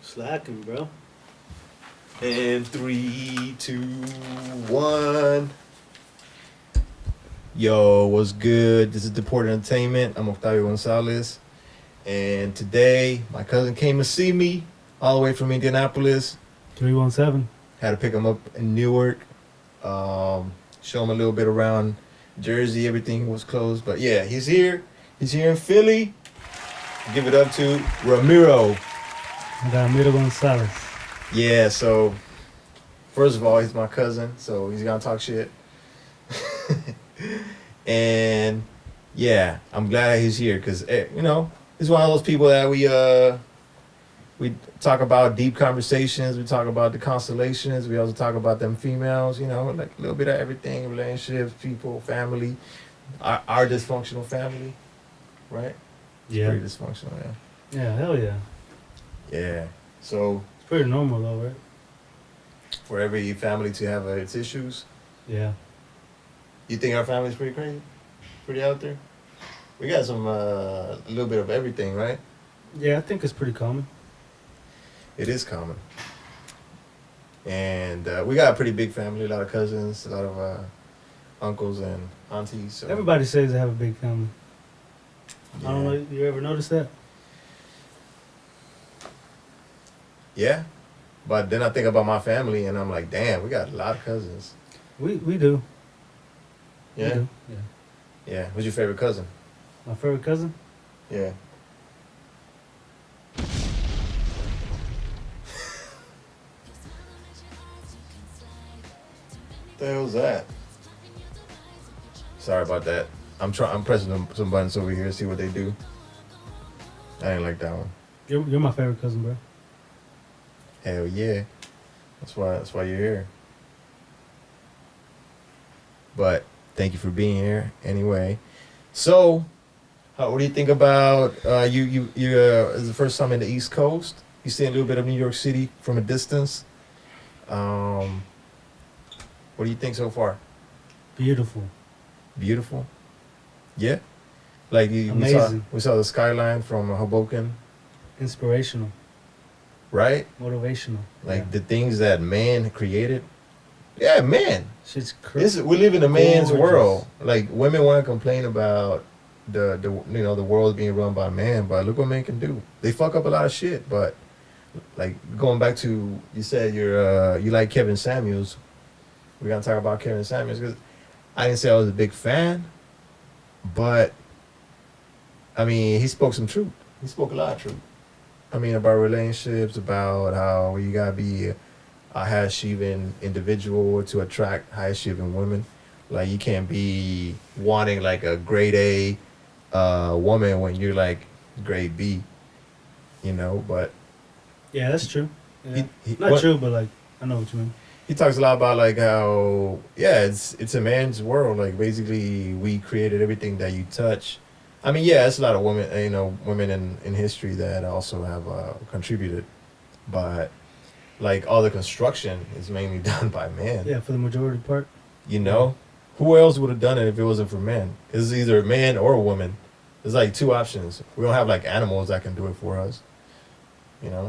Slacking, bro. And 3, 2, 1. Yo, what's good? This is Deport Entertainment. I'm Octavio Gonzalez. And today, my cousin came to see me all the way from Indianapolis. 317. Had to pick him up in Newark. Show him a little bit around Jersey. Everything was closed. But yeah, he's here. He's here in Philly. Give it up to Ramiro. Ramiro Gonzalez. Yeah, so first of all, he's my cousin, so he's gonna talk shit. And yeah, I'm glad he's here because he's one of those people that we talk about deep conversations. We talk about the constellations. We also talk about them females. Like a little bit of everything: relationships, people, family, our dysfunctional family, right? Yeah. Pretty dysfunctional, yeah. Yeah, hell yeah. Yeah. So It's pretty normal though, right? for every family to have its issues. Yeah. You think our family's pretty crazy? Pretty out there? We got some, a little bit of everything, right? Yeah, I think it's pretty common. It is common. And we got a pretty big family, a lot of cousins, a lot of uncles and aunties. So. Everybody says they have a big family. Yeah. I don't know, you ever notice that? Yeah. But then I think about my family and I'm like, damn, we got a lot of cousins. We do. Yeah? We do. Yeah. Yeah. Who's your favorite cousin? My favorite cousin? Yeah. The hell's that? Sorry about that. I'm pressing some buttons over here to see what they do. I didn't like that one. You're my favorite cousin, bro. Hell yeah. That's why you're here. But thank you for being here anyway. So, what do you think about you is the first time in the East Coast? You see a little bit of New York City from a distance. What do you think so far? Beautiful. Beautiful. Yeah. Like Amazing. we saw the skyline from Hoboken, Inspirational. right? Motivational. Like Yeah. the things that man created. Yeah, man. Shit's crazy. We live in a man's Gorgeous. world. Like women want to complain about the world being run by man, but look what men can do. They fuck up a lot of shit, but like going back to you said you like Kevin Samuels. We're gonna talk about Kevin Samuels because I didn't say I was a big fan, but I mean he spoke some truth. He spoke a lot of truth. I mean about relationships, about how you gotta be a high achieving individual to attract high achieving women. Like you can't be wanting like a grade A woman when you're like grade B, but Yeah, that's true. Yeah. He- Not what- true, but like, I know what you mean. he talks a lot about like how it's a man's world. Like basically we created everything that you touch. I mean, yeah, it's a lot of women, women in history that also have contributed, but like all the construction is mainly done by men. Yeah, for the majority part. Who else would have done it if it wasn't for men? It's either a man or a woman. There's like two options. We don't have like animals that can do it for us.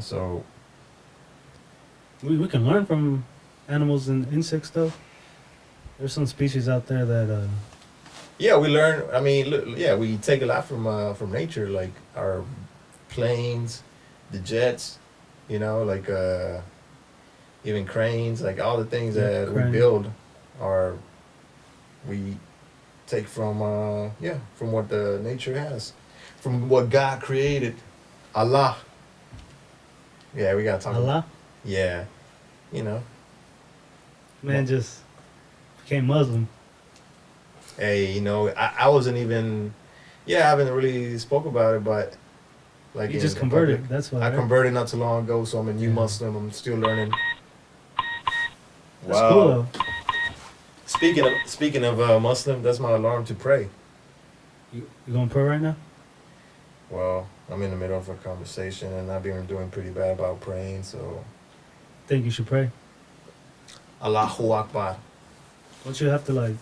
So We can learn from animals and insects, though. There's some species out there that, yeah, we learn. I mean, we take a lot from nature, like our planes, the jets, like even cranes, like all the things that we build we take from from what the nature has, from what God created, Allah. Yeah, we gotta talk about. Allah, Yeah, man, just became Muslim. Hey, I wasn't even. Yeah, I haven't really spoke about it, but like You in just the converted. public, That's why. I right? converted not too long ago, so I'm a new Yeah. Muslim. I'm still learning. That's cool, though. Speaking of Muslim, that's my alarm to pray. You gonna pray right now? Well, I'm in the middle of a conversation, and I've been doing pretty bad about praying. So, Think you should pray. Allahu Akbar. Don't you have to like?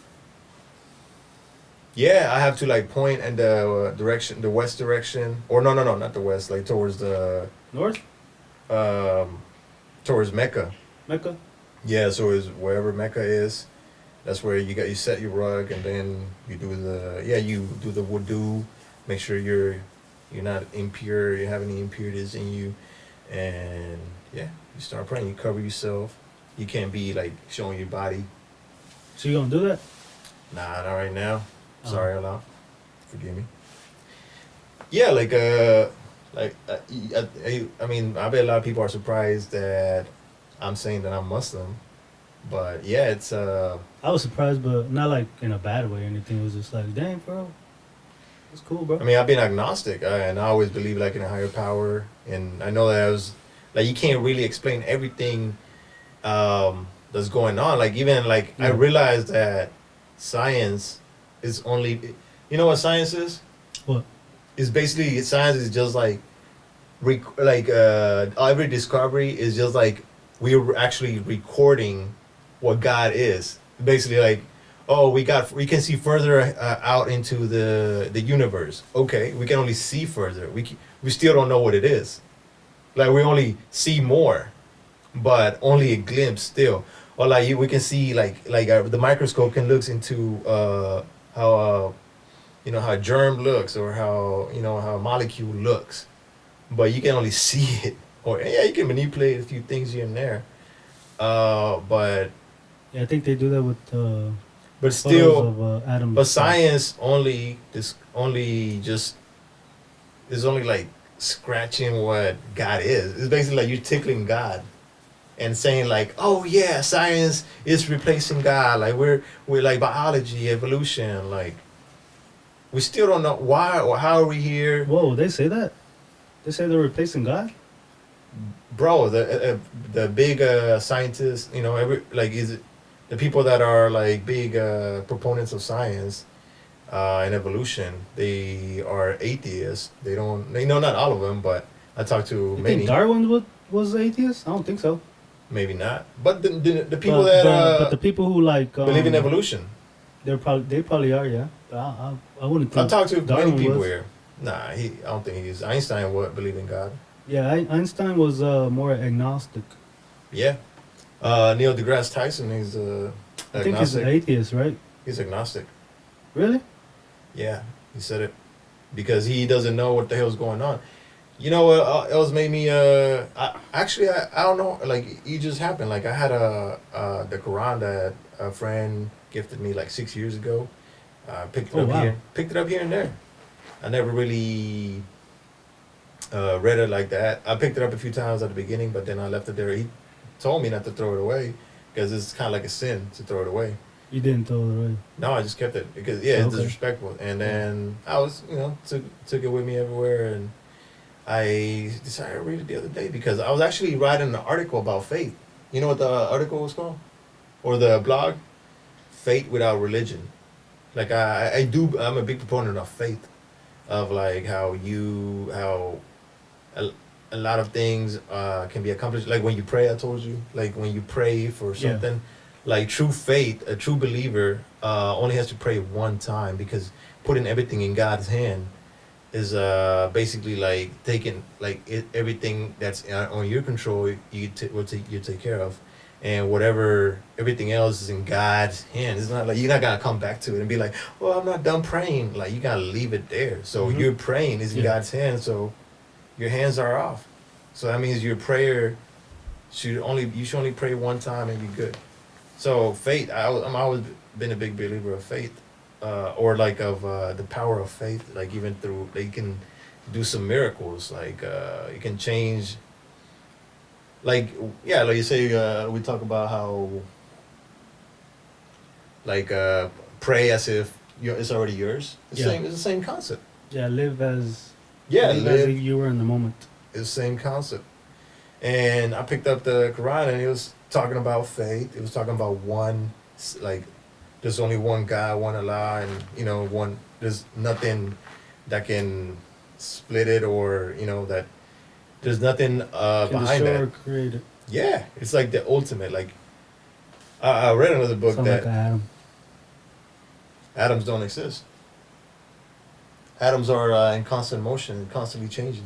Yeah, I have to like point in the direction, the west direction, or no, not the west, like towards the North? towards Mecca. Mecca. Yeah, so is wherever Mecca is, that's where you set your rug, and then you do the wudu, make sure you're not impure, you have any impurities in you, and yeah, you start praying. You cover yourself. You can't be like showing your body. So you gonna do that? Nah, not right now. Oh. Sorry, Allah, forgive me. Yeah, I mean, I bet a lot of people are surprised that I'm saying that I'm Muslim, but yeah, it's I was surprised, but not like in a bad way or anything. It was just like, dang, bro, that's cool, bro. I mean, I've been agnostic, and I always believe like in a higher power, and I know that I was like, you can't really explain everything that's going on. Like even like I Yeah. realized that science is only, you know what science is? What? It's basically science is just like every discovery is just like we're actually recording what God is. Basically, like, oh, we can see further out into the universe. Okay, we can only see further. We still don't know what it is. Like we only see more, but only a glimpse still. Or like we can see the microscope can look into how how a germ looks, or how a molecule looks, but you can only see it. Or yeah, you can manipulate a few things here and there, but Yeah, I think they do that with photos still, of atoms. but science only just is only like scratching what God is. It's basically like you're tickling God and saying like, oh yeah, science is replacing God. Like we're like biology, evolution. Like we still don't know why or how are we here. Whoa, they say that? They say they're replacing God? Bro, the big scientists, every like is it the people that are like big proponents of science and evolution, they are atheists. They know not all of them, but I talked to You many. think Darwin was atheist? I don't think so. Maybe not, but the people But the people who like believe in evolution. they probably are, yeah. But I wouldn't I think talked to Darwin many people was. here. Nah, I don't think he's Einstein. Would believe in God? Yeah, Einstein was more agnostic. Yeah. Neil deGrasse Tyson is I think he's an agnostic. atheist, right? He's agnostic. Really? Yeah, he said it because he doesn't know what the hell's going on. You know what else made me? I don't know. Like it just happened. Like I had the Quran that a friend gifted me like 6 years ago. Picked it Oh, up wow. here. Picked it up here and there. I never really read it like that. I picked it up a few times at the beginning, but then I left it there. He told me not to throw it away because it's kind of like a sin to throw it away. You didn't throw it away. No, I just kept it because it's Okay. disrespectful. And then I was, took it with me everywhere, and I decided to read it the other day because I was actually writing an article about faith. You know what the article was called, or the blog? Faith without religion. Like I'm a big proponent of faith, of like how a lot of things can be accomplished. Like when you pray, I told you, like when you pray for Yeah. something, like true faith, a true believer only has to pray one time, because putting everything in God's hand is basically like taking like everything that's on your control, you take care of, and whatever everything else is in God's hands. It's not like you're not gonna come back to it and be like, well, I'm not done praying. Like you gotta leave it there. So Mhm. your praying is in Yeah. God's hands. So your hands are off. So that means your prayer you should only pray one time and you're good. So faith, I'm always been a big believer of faith, or like of the power of faith. Like even through they can do some miracles. Like you can change. Like yeah, like you say, we talk about how like pray as if it's already yours. Yeah. It's the same concept. Yeah, live as Live. if you were in the moment. It's the same concept. And I picked up the Quran, and it was talking about faith. It was talking about like, there's only one God, one Allah, and there's nothing that can split it, or that there's nothing Can behind destroy or that. create it. Yeah, it's like the ultimate. Like I read another book Sound that like an atom. atoms don't exist. Atoms are in constant motion, constantly changing.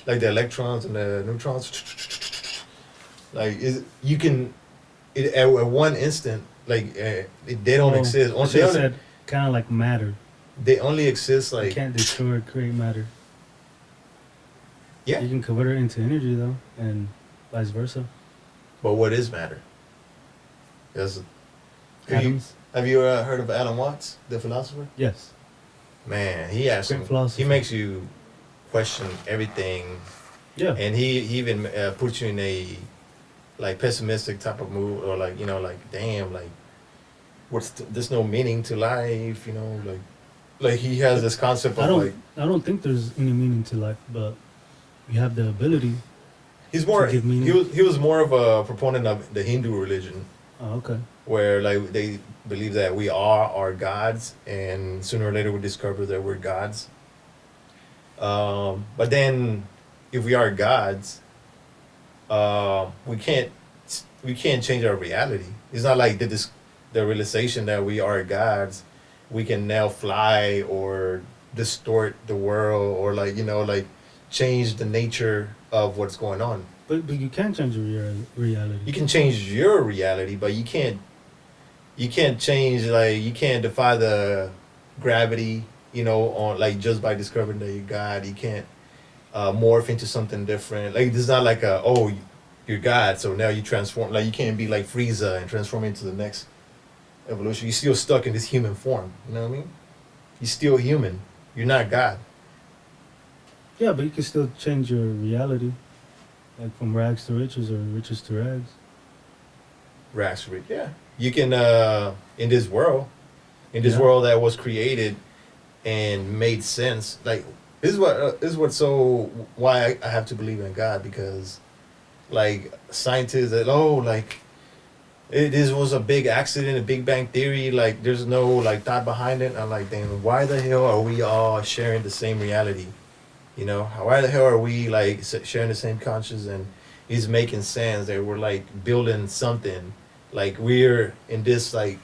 like the electrons and the neutrons. Like you can, at one instant, like they don't exist. I should have said kind of like matter. They only exist You like can't destroy or create matter. yeah. You can convert it into energy though, and vice versa. But what is matter? Yes. Atoms. Have you heard of Alan Watts, the philosopher? Yes. Man, he has Great some. philosopher. He makes you question everything, Yeah. and he even puts you in a like pessimistic type of mood, or like like damn, like there's no meaning to life, like he has this concept of I don't think there's any meaning to life, but you have the ability. he's more to give meaning. he was more of a proponent of the Hindu religion, Oh, okay. where like they believe that we are our gods, and sooner or later we discover that we're gods. But then, if we are gods, we can't change our reality. It's not like the realization that we are gods, we can now fly or distort the world, or like change the nature of what's going on. But you can change your reality. You can change your reality, but you can't change, like you can't defy the gravity, on like just by discovering that you're God. You can't morph into something different. Like it's not like you're God, so now you transform. Like you can't be like Frieza and transform into the next evolution. You're still stuck in this human form. You know what I mean? You're still human. You're not God. Yeah, but you can still change your reality, like from rags to riches or riches to rags. Ragsrid, yeah. You can in this world, Yeah. world that was created and made sense. Like this is what so why I have to believe in God, because like scientists that like this was a big accident, a Big Bang theory. Like there's no like thought behind it. I'm like, then why the hell are we all sharing the same reality? Why the hell are we like sharing the same conscience, and it's making sense that we're like building something, like we're in this like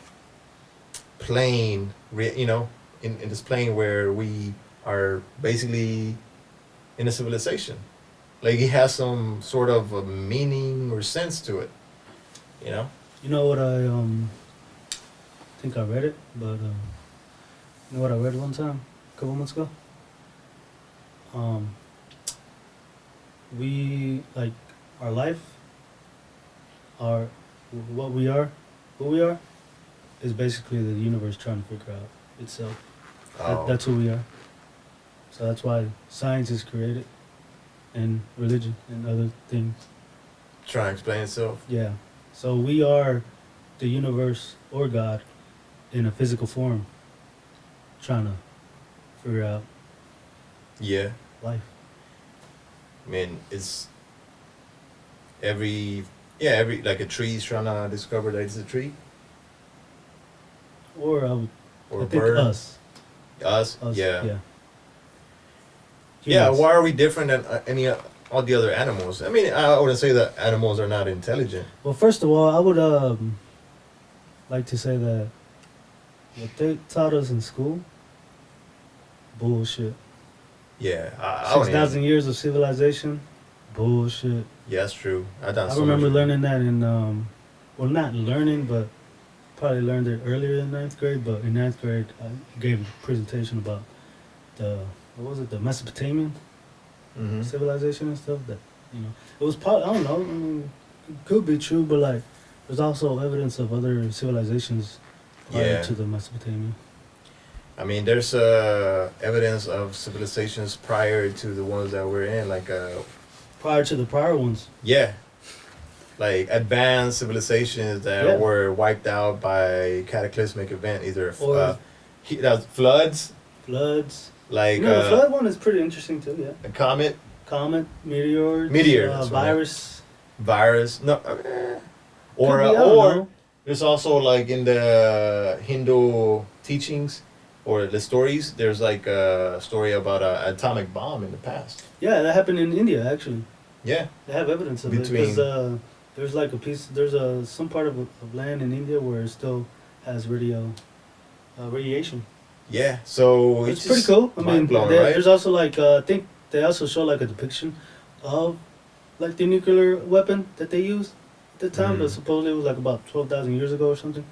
plane, in this plane where we are basically in a civilization. Like it has some sort of a meaning or sense to it, You know what I think I read it, but you know what I read one time, a couple months ago. We like our life, our what we are, who we are, is basically the universe trying to figure out itself. That's who we are. So that's why science is created, and religion and other things. Try and explain itself. Yeah. So we are the universe or God in a physical form, trying to figure out Yeah. life. I mean, it's every like a tree's trying to discover that it's a tree, Or or I a think bird. us. Us. Yeah. Yeah. Humans. Why are we different than all the other animals? I mean, I wouldn't say that animals are not intelligent. Well, first of all, I would like to say that what they taught us in school, bullshit. Yeah, I wouldn't 6,000 years of civilization, bullshit. Yeah, that's true. I done. I so remember much- learning that in, well, not learning, but probably learned it earlier in 9th grade. But in 9th grade, I gave a presentation about the Mesopotamian Mhm. civilization and stuff. That it was probably, I don't know. I mean, it could be true, but like there's also evidence of other civilizations prior Yeah. to the Mesopotamian. I mean, there's evidence of civilizations prior to the ones that we're in, like Prior to the prior ones. yeah, like advanced civilizations that Yeah. were wiped out by cataclysmic event, either Or- floods, Floods. like The flood one is pretty interesting too. Yeah. a comet, Comet, meteor, Meteor, that's right. virus. virus, no, or Could be, I don't or know. there's also like in the Hindu teachings or the stories, there's like a story about an atomic bomb in the past. Yeah, that happened in India actually. Yeah, They have evidence of Between- it because there's like there's some part of land in India where it still has radiation. yeah. So It's pretty cool. I mean, mind-blowing, right? there's also like I think they also show like a depiction of like the nuclear weapon that they used at the time, but supposedly it was like about 12,000 years ago or something.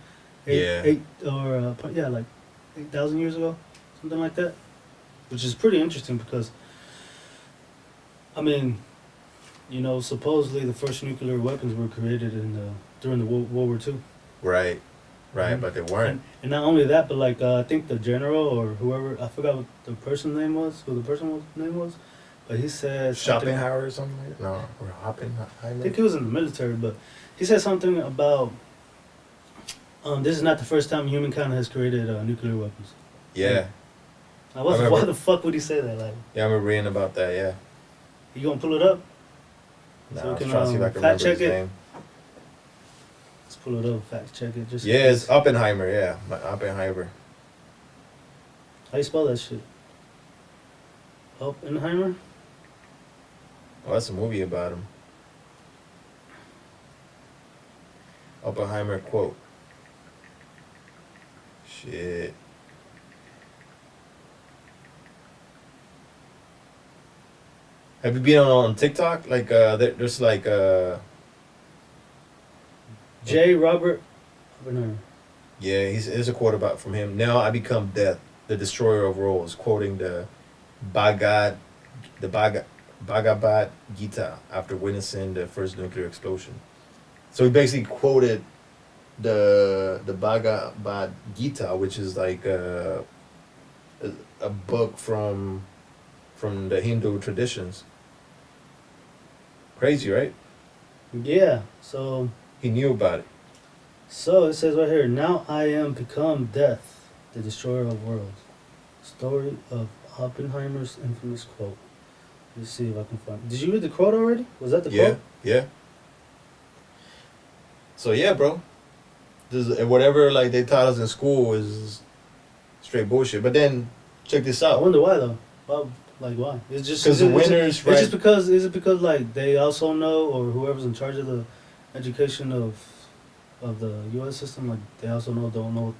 Eight or like 8,000 years ago, something like that, which is pretty interesting because, I mean, you know, supposedly the first nuclear weapons were created during the World War II. Right, but they weren't. And not only that, but like I think the general or whoever, I forgot what the person's name was, but he said Schopenhauer or something like that? No, or Oppenheimer? I think he was in the military, but he said something about this is not the first time humankind has created nuclear weapons. Yeah. Now, why the fuck would he say that? Like, yeah, I remember reading about that, yeah. You gonna pull it up? Nah, so I was trying to see if I can remember his name. Let's pull it up, fact check it. Just yeah, it's Oppenheimer, yeah. Oppenheimer. How you spell that shit? Oppenheimer? Oh, that's a movie about him. Oppenheimer quote. Shit. Have you been on TikTok? Like, there's like J. Robert Oppenheimer. Yeah, there's a quote about from him. Now I become death, the destroyer of worlds, quoting the Bhagavad Gita after witnessing the first nuclear explosion. So he basically quoted the Bhagavad Gita, which is like a book from the Hindu traditions. Crazy, right? Yeah. So he knew about it. So it says right here, now I am become death, the destroyer of worlds. Story of Oppenheimer's infamous quote. Let's see if I can find. Did you read the quote already? Was that the quote? Yeah. So yeah, bro. Whatever like they taught us in school is straight bullshit. But then check this out. I wonder why though. Why? It's just because the winners. It's just because. Is it because like they also know, or whoever's in charge of the education of the U.S. system, like they also don't know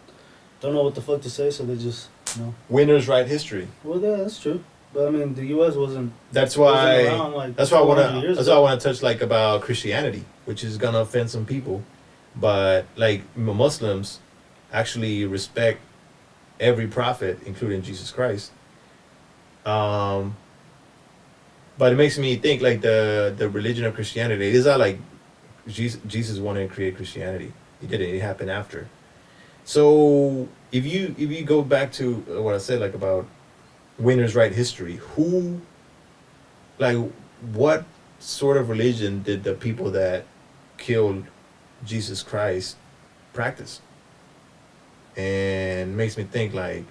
what the fuck to say, so they just winners write history. Well, yeah, that's true. But I mean, the U.S. wasn't. That's why. Around, like, that's why I want to. That's why I want to touch like about Christianity, which is gonna offend some people, but like Muslims actually respect every prophet, including Jesus Christ. But it makes me think like the religion of Christianity. It is not like Jesus wanted to create Christianity. He didn't. It happened after. So if you go back to what I said like about winners write history, what sort of religion did the people that killed Jesus Christ practice? And it makes me think like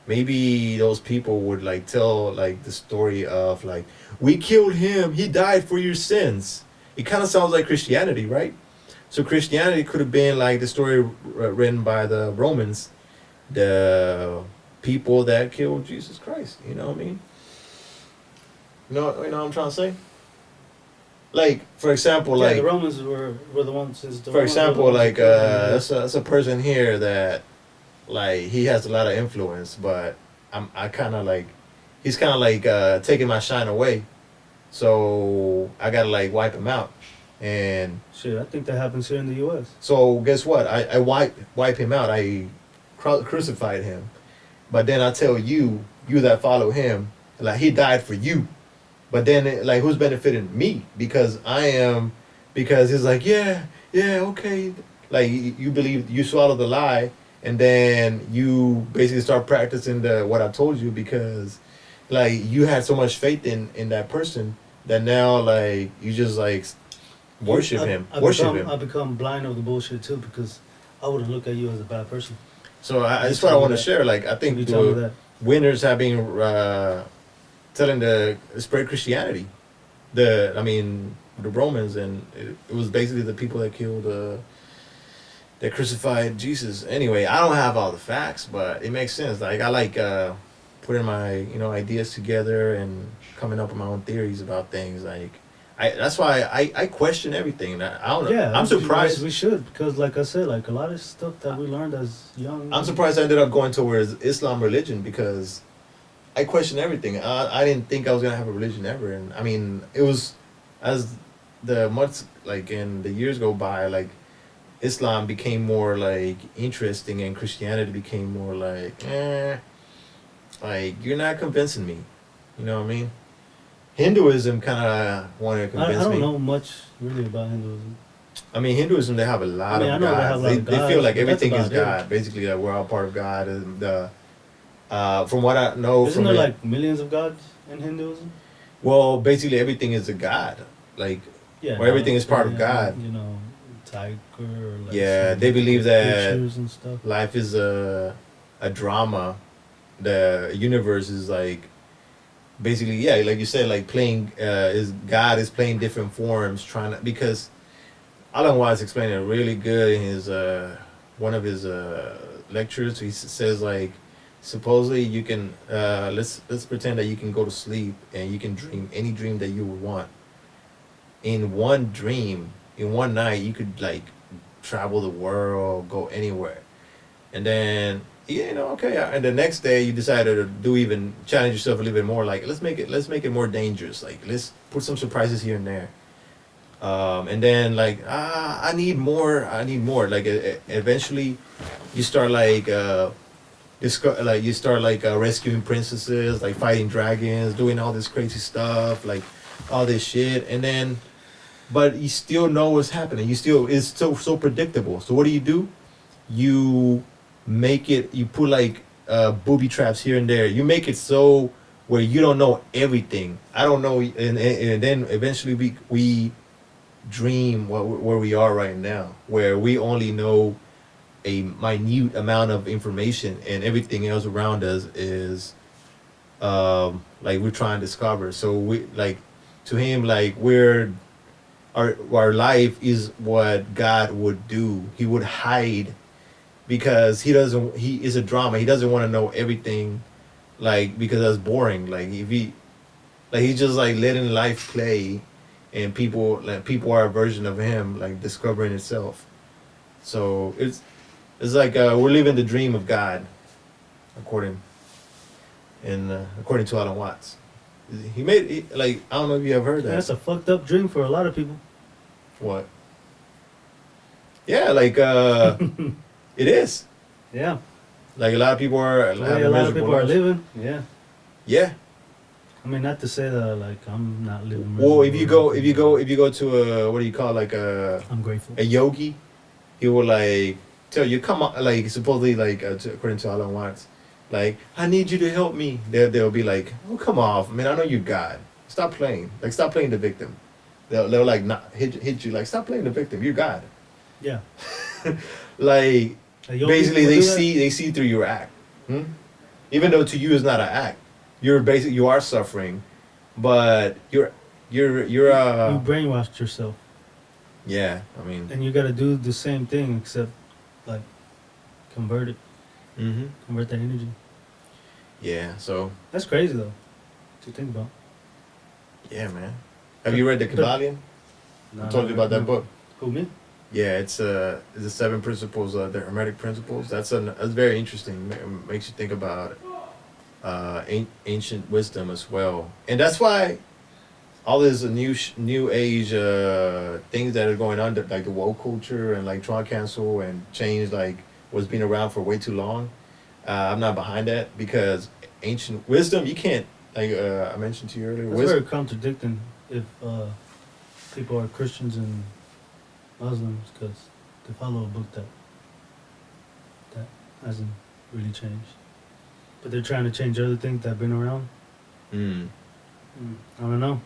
maybe those people would like tell like the story of like, we killed him, he died for your sins. It kind of sounds like Christianity, right? So Christianity could have been like the story written by the Romans, the people that killed Jesus Christ. You know what I mean? You know what I'm trying to say? Like, for example, the Romans were the ones. For example, like that's a person here that like he has a lot of influence, but I kind of like he's kind of like taking my shine away, so I gotta like wipe him out. And shit, I think that happens here in the U.S. So guess what? I wipe him out. I crucified him, but then I tell you that follow him, like he died for you. But then, like, who's benefiting me? Because he's like, yeah, okay. Like, you believe, you swallow the lie, and then you basically start practicing what I told you because, like, you had so much faith in that person that now, like, you just, like, worship him. I become blind of the bullshit, too, because I wouldn't look at you as a bad person. So that's what I want to share. Like, I think the winners have been... telling the spread Christianity, the Romans, and it was basically the people that killed, that crucified Jesus. Anyway, I don't have all the facts, but it makes sense. Like I like putting my ideas together and coming up with my own theories about things. Like that's why I question everything. I don't know. Yeah, I'm surprised. We should because, like I said, like a lot of stuff that we learned as young. I'm surprised I ended up going towards Islam religion because. I questioned everything. I didn't think I was gonna have a religion ever, and I mean, it was as the months like and the years go by, like Islam became more like interesting, and Christianity became more like you're not convincing me. You know what I mean? Hinduism kind of wanted to I convince don't me. know much really about Hinduism. I mean, Hinduism, they have a I lot mean, I of know they have gods. a lot of They feel gods, like but that's everything is about it. God. Basically, like we're all part of God. And from what I know Isn't from there it, like millions of gods in Hinduism? well, basically everything is a God. Like, Yeah, or everything is part of elephant, God. you know, tiger, or like Yeah, some they believe mythical that creatures and stuff. life is a drama. The universe is like basically, yeah, like you said, like playing is God is playing different forms, trying to because Alan Watts explained it really good in his one of his lectures. He says like supposedly you can let's pretend that you can go to sleep and you can dream any dream that you would want. In one dream, in one night, you could like travel the world, go anywhere, and then okay, and the next day you decided to do even challenge yourself a little bit more. Like let's make it more dangerous. Like let's put some surprises here and there. And then like I need more like eventually you start like you start like rescuing princesses, like fighting dragons, doing all this crazy stuff, like all this shit, and then but you still know what's happening. You still it's so predictable. So what do? You make it. You put like booby traps here and there. You make it so where you don't know everything. I don't know, and then eventually we dream where we are right now, where we only know a minute amount of information, and everything else around us is like we're trying to discover. So we like to him like we're our life is what God would do. He would hide because he is a drama. He doesn't want to know everything like because that's boring. Like if he like he's just like letting life play and people are a version of him like discovering itself. So it's like we're living the dream of God according according to Alan Watts. Like I don't know if you have heard Yeah, that. that's a fucked up dream for a lot of people. What? Yeah, like it is. Yeah, Like a lot of people are the way have a a lot of miserable people are life. living. Yeah, Yeah. I mean, not to say that like I'm not living. Well, if miserable or if you go to a what do you call like I'm grateful. a yogi, he will like tell you come on like supposedly like according to Alan Watts, like I need you to help me. They'll be like, oh come off, man, I know you're God. Stop playing. Like stop playing the victim. They'll like not hit you like stop playing the victim. You're God. Yeah, Like a yogi basically would they do that? see through your act. Hmm? Even though to you it's not an act, you are suffering, but you're You brainwashed yourself, yeah. I mean, and you got to do the same thing except like convert it, mm-hmm. convert that energy. Yeah. So That's crazy though, to think about. yeah, man. Have you read the But- Kabbalion? I told you about that book. Who, me? Yeah, it's the 7 principles, the Hermetic principles. That's very interesting. Makes you think about ancient wisdom as well, and that's why all this new age things that are going on, like the woke culture and like Tron cancel and change, like what's been around for way too long. I'm not behind that because ancient wisdom you can't like I mentioned to you earlier. That's very contradicting if people are Christians and Muslims because they follow a book that hasn't really changed, but they're trying to change other things that have been around. Mm. I don't know.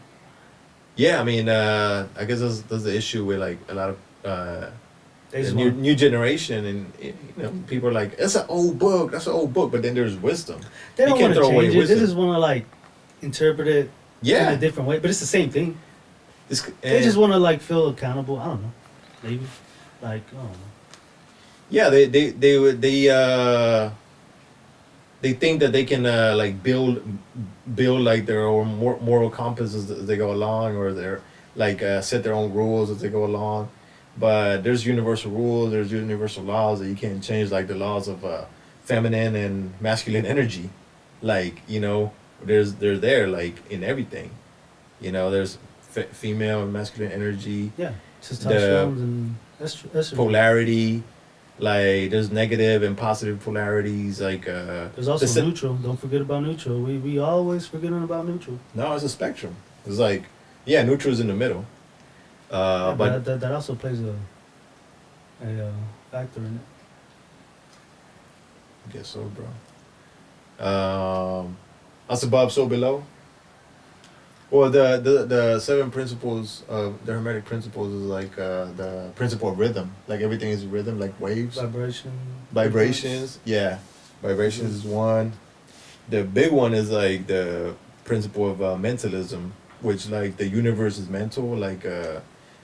Yeah, I mean, I guess that's the issue with like a lot of They the just new, want, new generation, and people are like, "That's an old book. That's an old book." But then there's wisdom. they don't you want can't to throw away change it. They wisdom. just want to like interpret it in Yeah, a different way, but it's the same thing. They and just want to like feel accountable. I don't know. Maybe like I don't know. yeah, they think that they can like build like their own moral compass as they go along, or they're like set their own rules as they go along. But there's universal rules, there's universal laws that you can't change, like the laws of feminine and masculine energy. Like they're there like in everything. You know, there's female and masculine energy, Yeah, the testosterone and estrogen. polarity, like there's negative and positive polarities, like There's also neutral. Don't forget about neutral. We always forgetting about neutral. no, it's a spectrum. It's like, yeah, neutral's in the middle. Yeah, But that also plays a factor in it. I guess so, bro. Us above, so below. Well, the seven principles of the Hermetic principles is like the principle of rhythm. Like everything is rhythm, like waves. Vibration. Vibrations, yeah. Vibrations is one. The big one is like the principle of mentalism, which like the universe is mental. Like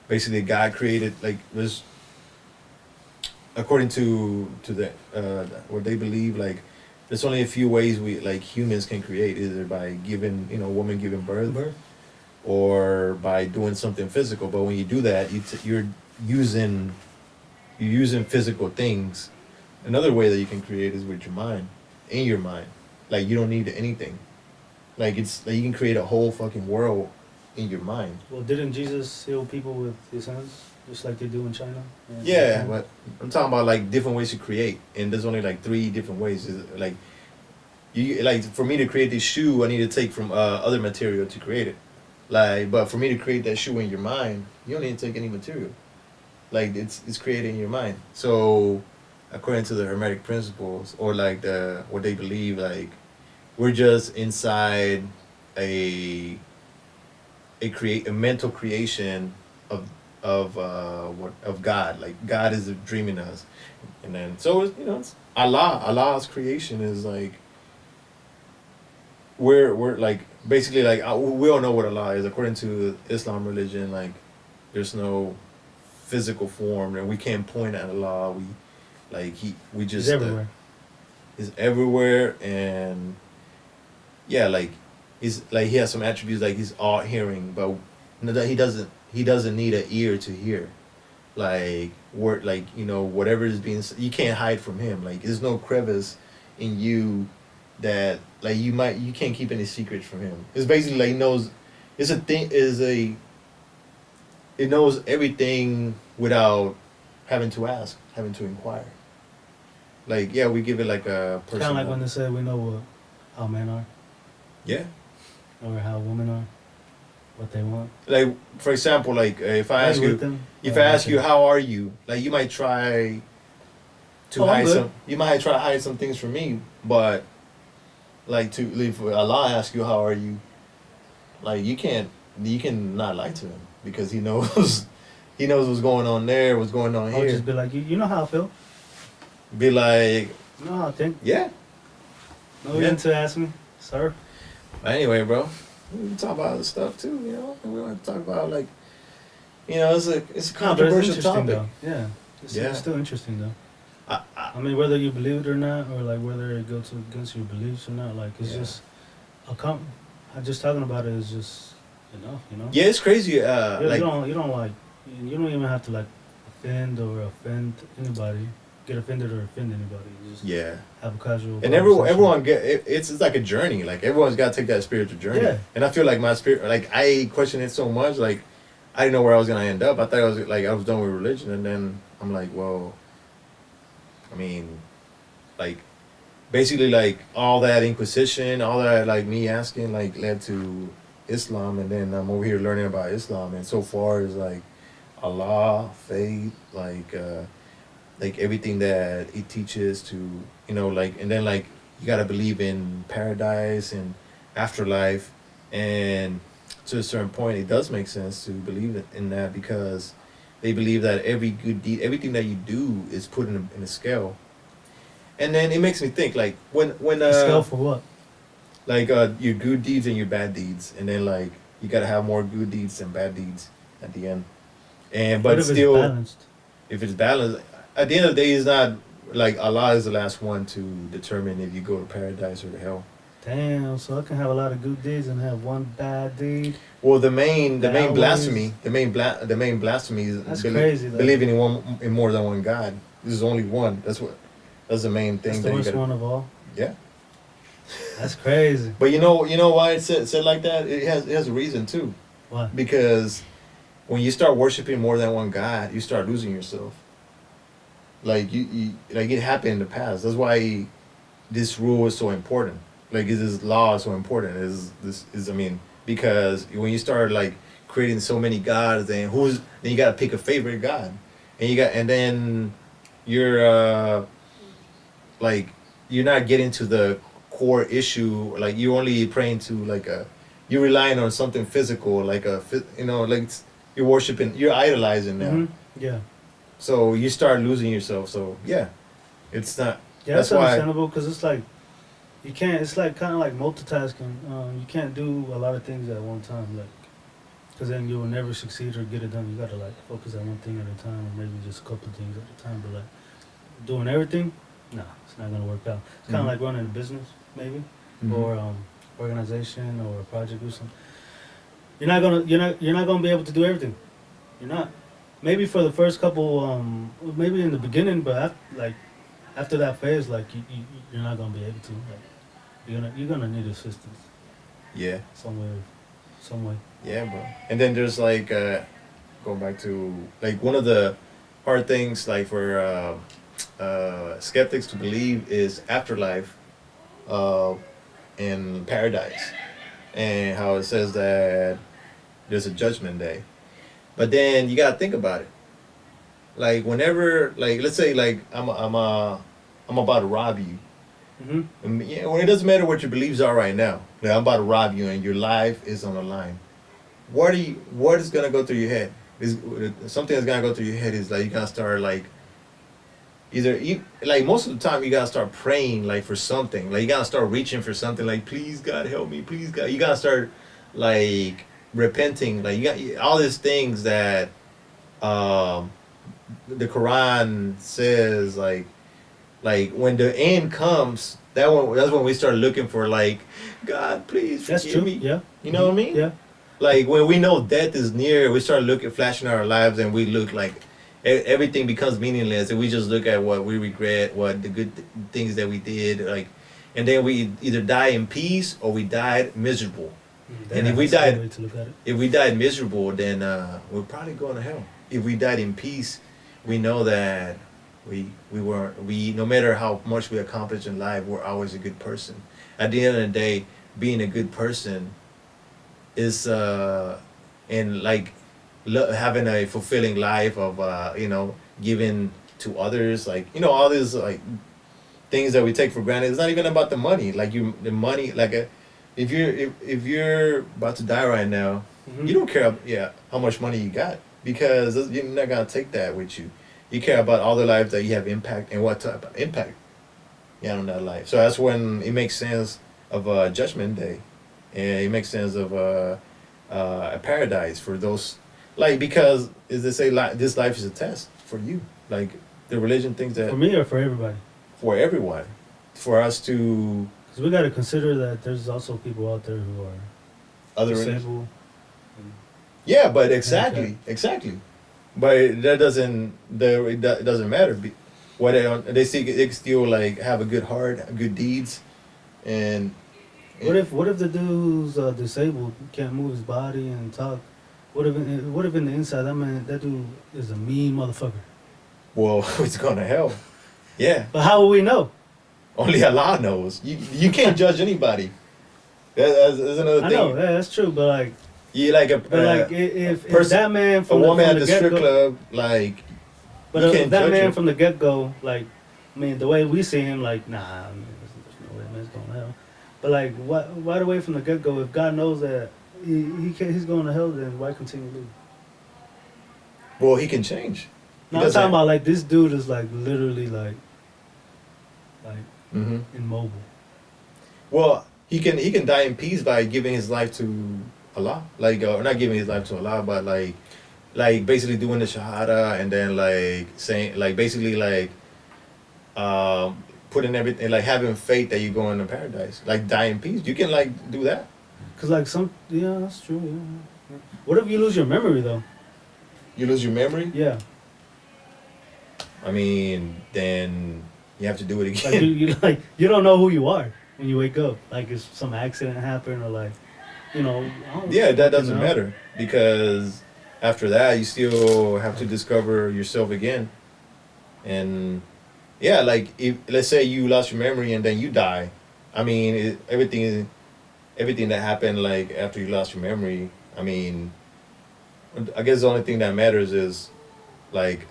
basically God created like this. According to the what they believe, like there's only a few ways we like humans can create, either by giving woman giving birth, or by doing something physical. But when you do that, using you're using physical things. Another way that you can create is with your mind, in your mind. Like you don't need anything. Like it's like you can create a whole fucking world in your mind. Well, didn't Jesus heal people with his hands, just like they do in China? Yeah, but I'm talking about like different ways to create, and there's only like 3 different ways. Like you like for me to create this shoe, I need to take from other material to create it. Like, but for me to create that shoe in your mind, you don't need to take any material. Like it's created in your mind. So, according to the Hermetic principles, or like what they believe, like we're just inside a a mental creation of God. Like God is dreaming us, and then so it's Allah. Allah's creation is like we're like basically like we all know what Allah is. According to Islam religion, like there's no physical form, and we can't point at Allah. We just He's everywhere. He's everywhere, and yeah, like he's like he has some attributes like he's all hearing, but he doesn't need an ear to hear. Like whatever is being you can't hide from him. Like there's no crevice in you that like you can't keep any secrets from him. It's basically like he knows it knows everything without having to ask, having to inquire. Like yeah, we give it like a person. Kind of like when they say we know how men are. Yeah. Or how women are, what they want. Like for example, like if I ask you how are you, like you might try to hide some things from me, but like to leave Allah ask you how are you, like you can not lie to him because he knows he knows what's going on there, what's going on here. I'll just be like, you know how I feel. Be like, you know how I think. Yeah. No reason to ask me, sir. Anyway, bro, we can talk about other stuff too. And we don't have to talk about like, it's a controversial topic. Though. Yeah. It's still interesting though. I mean, whether you believe it or not, or like whether it goes against your beliefs or not, like it's just just talking about it is just enough, Yeah, it's crazy. You don't even have to like offend anybody, get offended or offend anybody. You just have a casual. And everyone it's like a journey. Like everyone's got to take that spiritual journey. Yeah. And I feel like my spirit, like I question it so much. Like I didn't know where I was gonna end up. I thought I was done with religion, and then I'm like, well. I mean, like, basically, like, all that Inquisition, all that, like, me asking, like, led to Islam, and then I'm over here learning about Islam, and so far is, like, Allah, faith, like everything that it teaches to, like, and then, like, you gotta believe in paradise and afterlife, and to a certain point, it does make sense to believe in that, because they believe that every good deed, everything that you do is put in a scale. And then it makes me think, like, when a scale for what? Like, your good deeds and your bad deeds. And then, like, you got to have more good deeds than bad deeds at the end. But still, it's balanced? If it's balanced, at the end of the day, it's not, like, Allah is the last one to determine if you go to paradise or to hell. Damn, so I can have a lot of good deeds and have one bad deed. Well, the main blasphemy is believing in more than one God. This is only one. That's the main thing. That's the worst one of all. Yeah. That's crazy. But you know why it's said like that? It has a reason too. Why? Because when you start worshiping more than one God, you start losing yourself. Like you like it happened in the past. That's why this rule is so important. Like this law is so important. Is I mean, because when you start like creating so many gods, then you gotta pick a favorite god, and then you're like you're not getting to the core issue. Like you're only praying to like you're relying on something physical, like like you're worshiping, you're idolizing now. Yeah. So you start losing yourself. So yeah, it's not. Yeah, that's understandable because it's like you can't. It's like kind of like multitasking. You can't do a lot of things at one time, like because then you will never succeed or get it done. You gotta like focus on one thing at a time, or maybe just a couple of things at a time. But like doing everything, nah, it's not gonna work out. It's kind of like running a business, maybe, or organization or a project or something. You're not gonna be able to do everything. You're not. Maybe for the first couple, maybe in the beginning, but after that phase, like you're not gonna be able to. Like you're gonna need assistance. Yeah. Some way. Yeah, bro. And then there's like going back to like one of the hard things like for skeptics to believe is afterlife, in paradise, and how it says that there's a judgment day. But then you gotta think about it. Like whenever, like let's say, like I'm about to rob you. And, well, it doesn't matter what your beliefs are right now. Like, I'm about to rob you, and your life is on the line. What is gonna go through your head? Something that's gonna go through your head is like you gotta start like like most of the time you gotta start praying like for something. Like you gotta start reaching for something. Like please God help me, please God. You gotta start like repenting. Like you got all these things that the Quran says like when the end comes, that's when we start looking for like God, please forgive me. Yeah. You know what I mean? Yeah. Like when we know death is near, we start flashing our lives, and we look like everything becomes meaningless, and we just look at what we regret, what the good things that we did, like, and then we either die in peace or we died miserable. And if we died miserable, then we're probably going to hell. If we died in peace, we know that we no matter how much we accomplish in life, we're always a good person. At the end of the day, being a good person is and like having a fulfilling life of giving to others, like all these like things that we take for granted. It's not even about the money. Like the money, like if you're about to die right now, you don't care how much money you got, because you're not gonna take that with you. You care about all the lives that you have impact and what type of impact you have on that life. So that's when it makes sense of a judgment day, and it makes sense of a paradise for those, like, because as they say, this life is a test for you. Like the religion thinks that for me or for everybody. For everyone, for us to. Because we got to consider that there's also people out there who are disabled. Yeah, but exactly. But that doesn't matter. What they see, they still like have a good heart, good deeds, and. What if the dude's disabled, can't move his body and talk? What if in the inside that dude is a mean motherfucker? Well, he's going to hell. Yeah. But how will we know? Only Allah knows. You can't judge anybody. That's another thing. I know, yeah, that's true, but like. You like a. But like if that man from a woman from at the strip club, like. But if that man from the get go, like, I mean, the way we see him, like, nah, I mean, there's no way man's going to hell. But like, right away from the get go, if God knows that he's going to hell, then why continue living? Well, he can change. No, I'm talking about like this dude is like literally like immobile. Well, he can die in peace by giving his life to Allah, like not giving his life to Allah, but like basically doing the shahada, and then like saying like basically like putting everything, like having faith that you go into paradise, like die in peace. You can like do that. Cause like that's true. Yeah. What if you lose your memory though? You lose your memory? Yeah. I mean, then you have to do it again. Like you don't know who you are. when you wake up? Like, if some accident happened, or like, you know, I don't Yeah, that fucking doesn't know. matter because after that you still have to discover yourself again. And yeah, like if let's say you lost your memory and then you die, I mean everything that happened like after you lost your memory. I mean, I guess the only thing that matters is like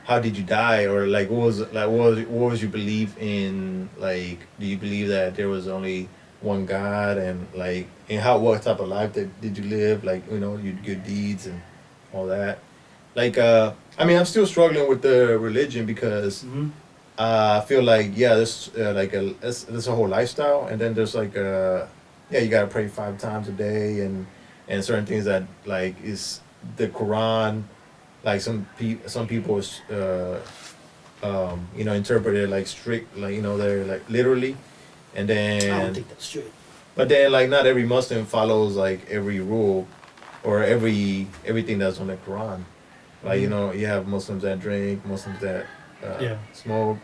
how did you die, or like what was your belief in, like do you believe that there was only one God, and like and how what type of life that did you live, like your good deeds and all that. Like I mean I'm still struggling with the religion because Mm-hmm. I feel like yeah there's like there's a whole lifestyle, and then there's like yeah, you gotta pray 5 times a day, and certain things that like is the Quran, like some people interpret it like strict, like they're like literally, and I don't then think that's straight. but then like not every Muslim follows like every rule or everything that's on the Quran. Like Mm-hmm. you have Muslims that drink, Muslims that Yeah. smoke,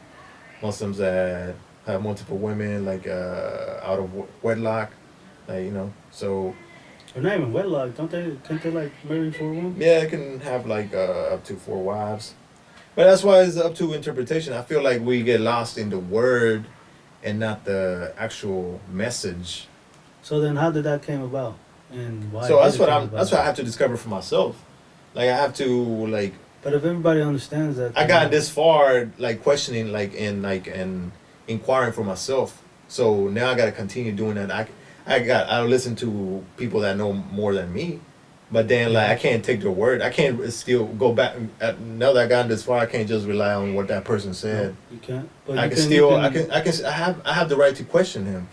Muslims that have multiple women, like out of wedlock, like so Or not even wedlock. Don't they? Can't they like marry 4 women? yeah, it can have like up to 4 wives. But that's why it's up to interpretation. I feel like we get lost in the word and not the actual message. So then, how did that came about, and why So did it came that's about? what I have to discover for myself. Like I have to like But if everybody understands that, I then got this far like questioning like and inquiring for myself. So now I got to continue doing that. I listen to people that know more than me, but then like yeah, I can't take their word. I can't still go back. Now that I got this far, I can't just rely on what that person no, said. you can't. But I you can can. You still can. I have the right to question him.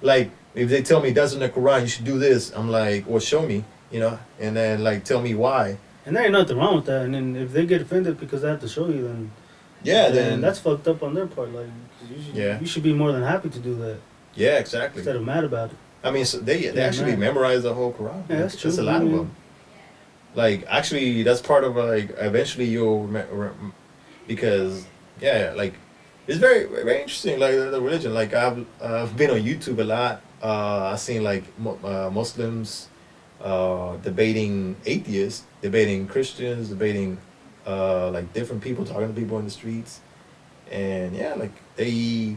Like if they tell me that's in the Quran, you should do this. I'm like, well, show me, and then like tell me why. And there ain't nothing wrong with that. And then if they get offended because they have to show you, then Yeah, then then that's fucked up on their part. Like, yeah, you should be more than happy to do that yeah, exactly. instead of mad about it. I mean, so they Being actually mad. memorize the whole Quran. Yeah, Like that's that's true. a I lot of mean, them. Like actually, that's part of like eventually you'll because yeah, like it's very very interesting. Like the religion. Like I've been on YouTube a lot. I've seen like Muslims debating atheists, debating Christians, debating like different people, talking to people in the streets, and yeah, like they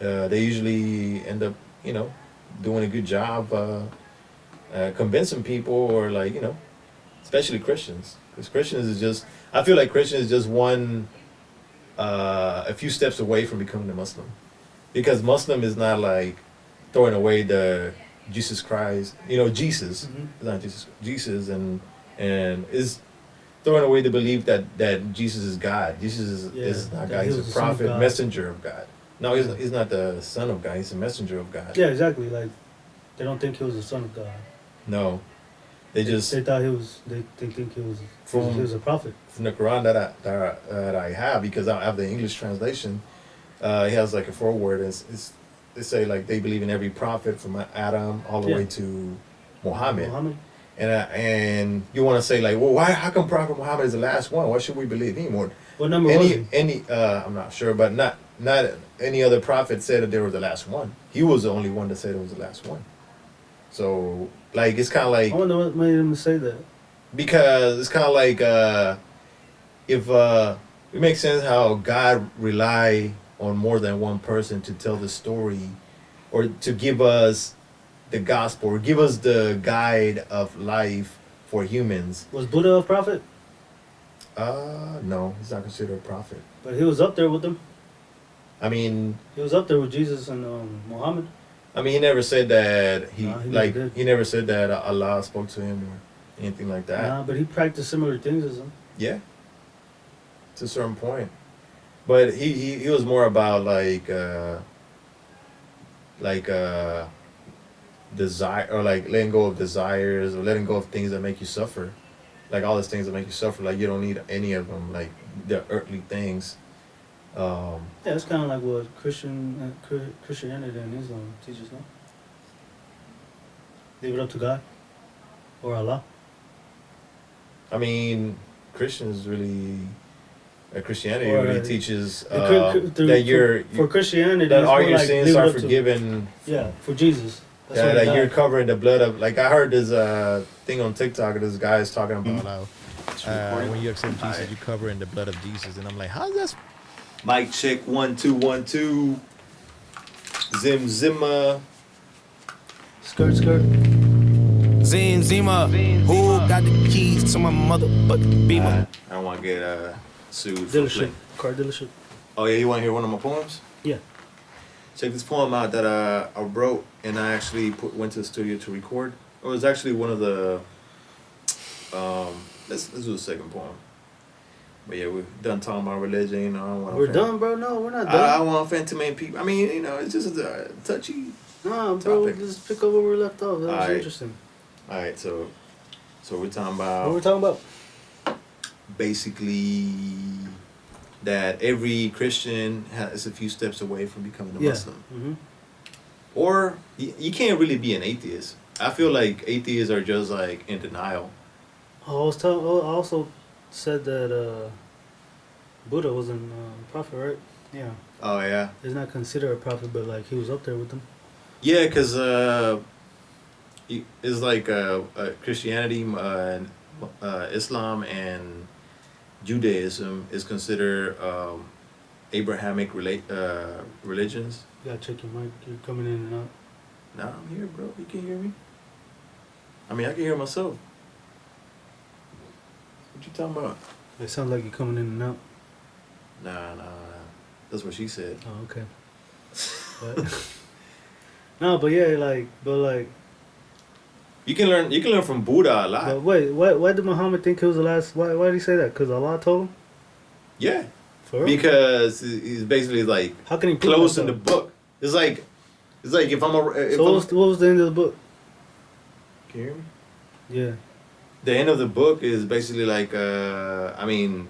usually end up you know doing a good job convincing people, or like especially Christians, because Christians is just I feel like Christians is just one a few steps away from becoming a Muslim, because Muslim is not like throwing away the Jesus Christ, Jesus, hmm it's not Jesus, and is throwing away the belief that Jesus is God. Jesus yeah, is not that God. he He's a was the son of prophet, God. messenger of God. No, Yeah, he's not the son of God. He's a messenger of God. yeah, exactly. Like, they don't think he was the son of God. No, they just They thought he was. They think he from was a prophet. from the Quran that I have, because I have the English translation. It has like a foreword. They say like they believe in every prophet from Adam all the Yeah, way to Muhammad. Muhammad. And you want to say like, well, why? How come Prophet Muhammad is the last one? Why should we believe him? Or What number was he? any I'm not sure, but not any other prophet said that they were the last one. He was the only one that said it was the last one. So like it's kind of I like wonder what made him say that. because it's kind of like if it makes sense how God rely on more than one person to tell the story, or to give us the gospel, or give us the guide of life for humans. Was Buddha a prophet? No, he's not considered a prophet. But he was up there with them. I mean, He was up there with Jesus and Muhammad. he never said that Nah, he never did. he never said that Allah spoke to him or anything like that. Nah, but he practiced similar things as them. Yeah, to a certain point. But he was more about like desire, or like letting go of desires, or letting go of things that make you suffer, like all those things that make you suffer, like you don't need any of them, like the earthly things. Yeah, it's kind of like what Christianity and Islam teaches, no? Leave it up to God or Allah. I mean, Christians really Christianity Or, really teaches for Christianity, that it's all more your like sins live it are up to- forgiven. Yeah, for Jesus. That's Yeah, why that he you're died. covering the blood of. Like I heard this thing on TikTok. This guy is talking about how when you accept Jesus, you cover in the blood of Jesus, and I'm like, how's that? Mic check 1 2 1 2. Zim Zimma. Skirt, skirt. Zim Zima, who got the keys to my motherfucking Beamer? I don't want to get sued. Dealership. Car dealership. Oh yeah, you want to hear one of my poems? Yeah. Check this poem out that I wrote, and I actually went to the studio to record. It was actually one of the. Let's do the second poem. But yeah, we're done talking about religion. You know, I don't want. We're done, bro. No, we're not done. I don't want to offend too many people. I mean, you know, it's just a touchy. Nah, bro. topic. Just pick up where we left off. That was Alright. interesting. All right, so we're talking about. What were we talking about? Basically, that every Christian is a few steps away from becoming a Muslim. Mm-hmm. Or you can't really be an atheist. I feel like atheists are just like in denial. I also said that Buddha wasn't a prophet, right? Yeah. Oh yeah. He's not considered a prophet, but like he was up there with them. Yeah, because it's like Christianity, Islam, and Judaism is considered Abrahamic religions. You gotta check your mic. You're coming in and out. Nah, I'm here, bro. You can hear me. I mean, I can hear myself. What you talking about? It sounds like you're coming in and out. Nah. That's what she said. Oh, okay. But, no, but yeah, like. You can learn from Buddha a lot. But wait, why did Muhammad think he was the last? Why did he say that? Because Allah told him. Yeah. For real? Because he's basically like how can he prove close that, in the book. It's like if I'm a. If so what was the end of the book? Can you hear me? Yeah. The end of the book is basically like I mean,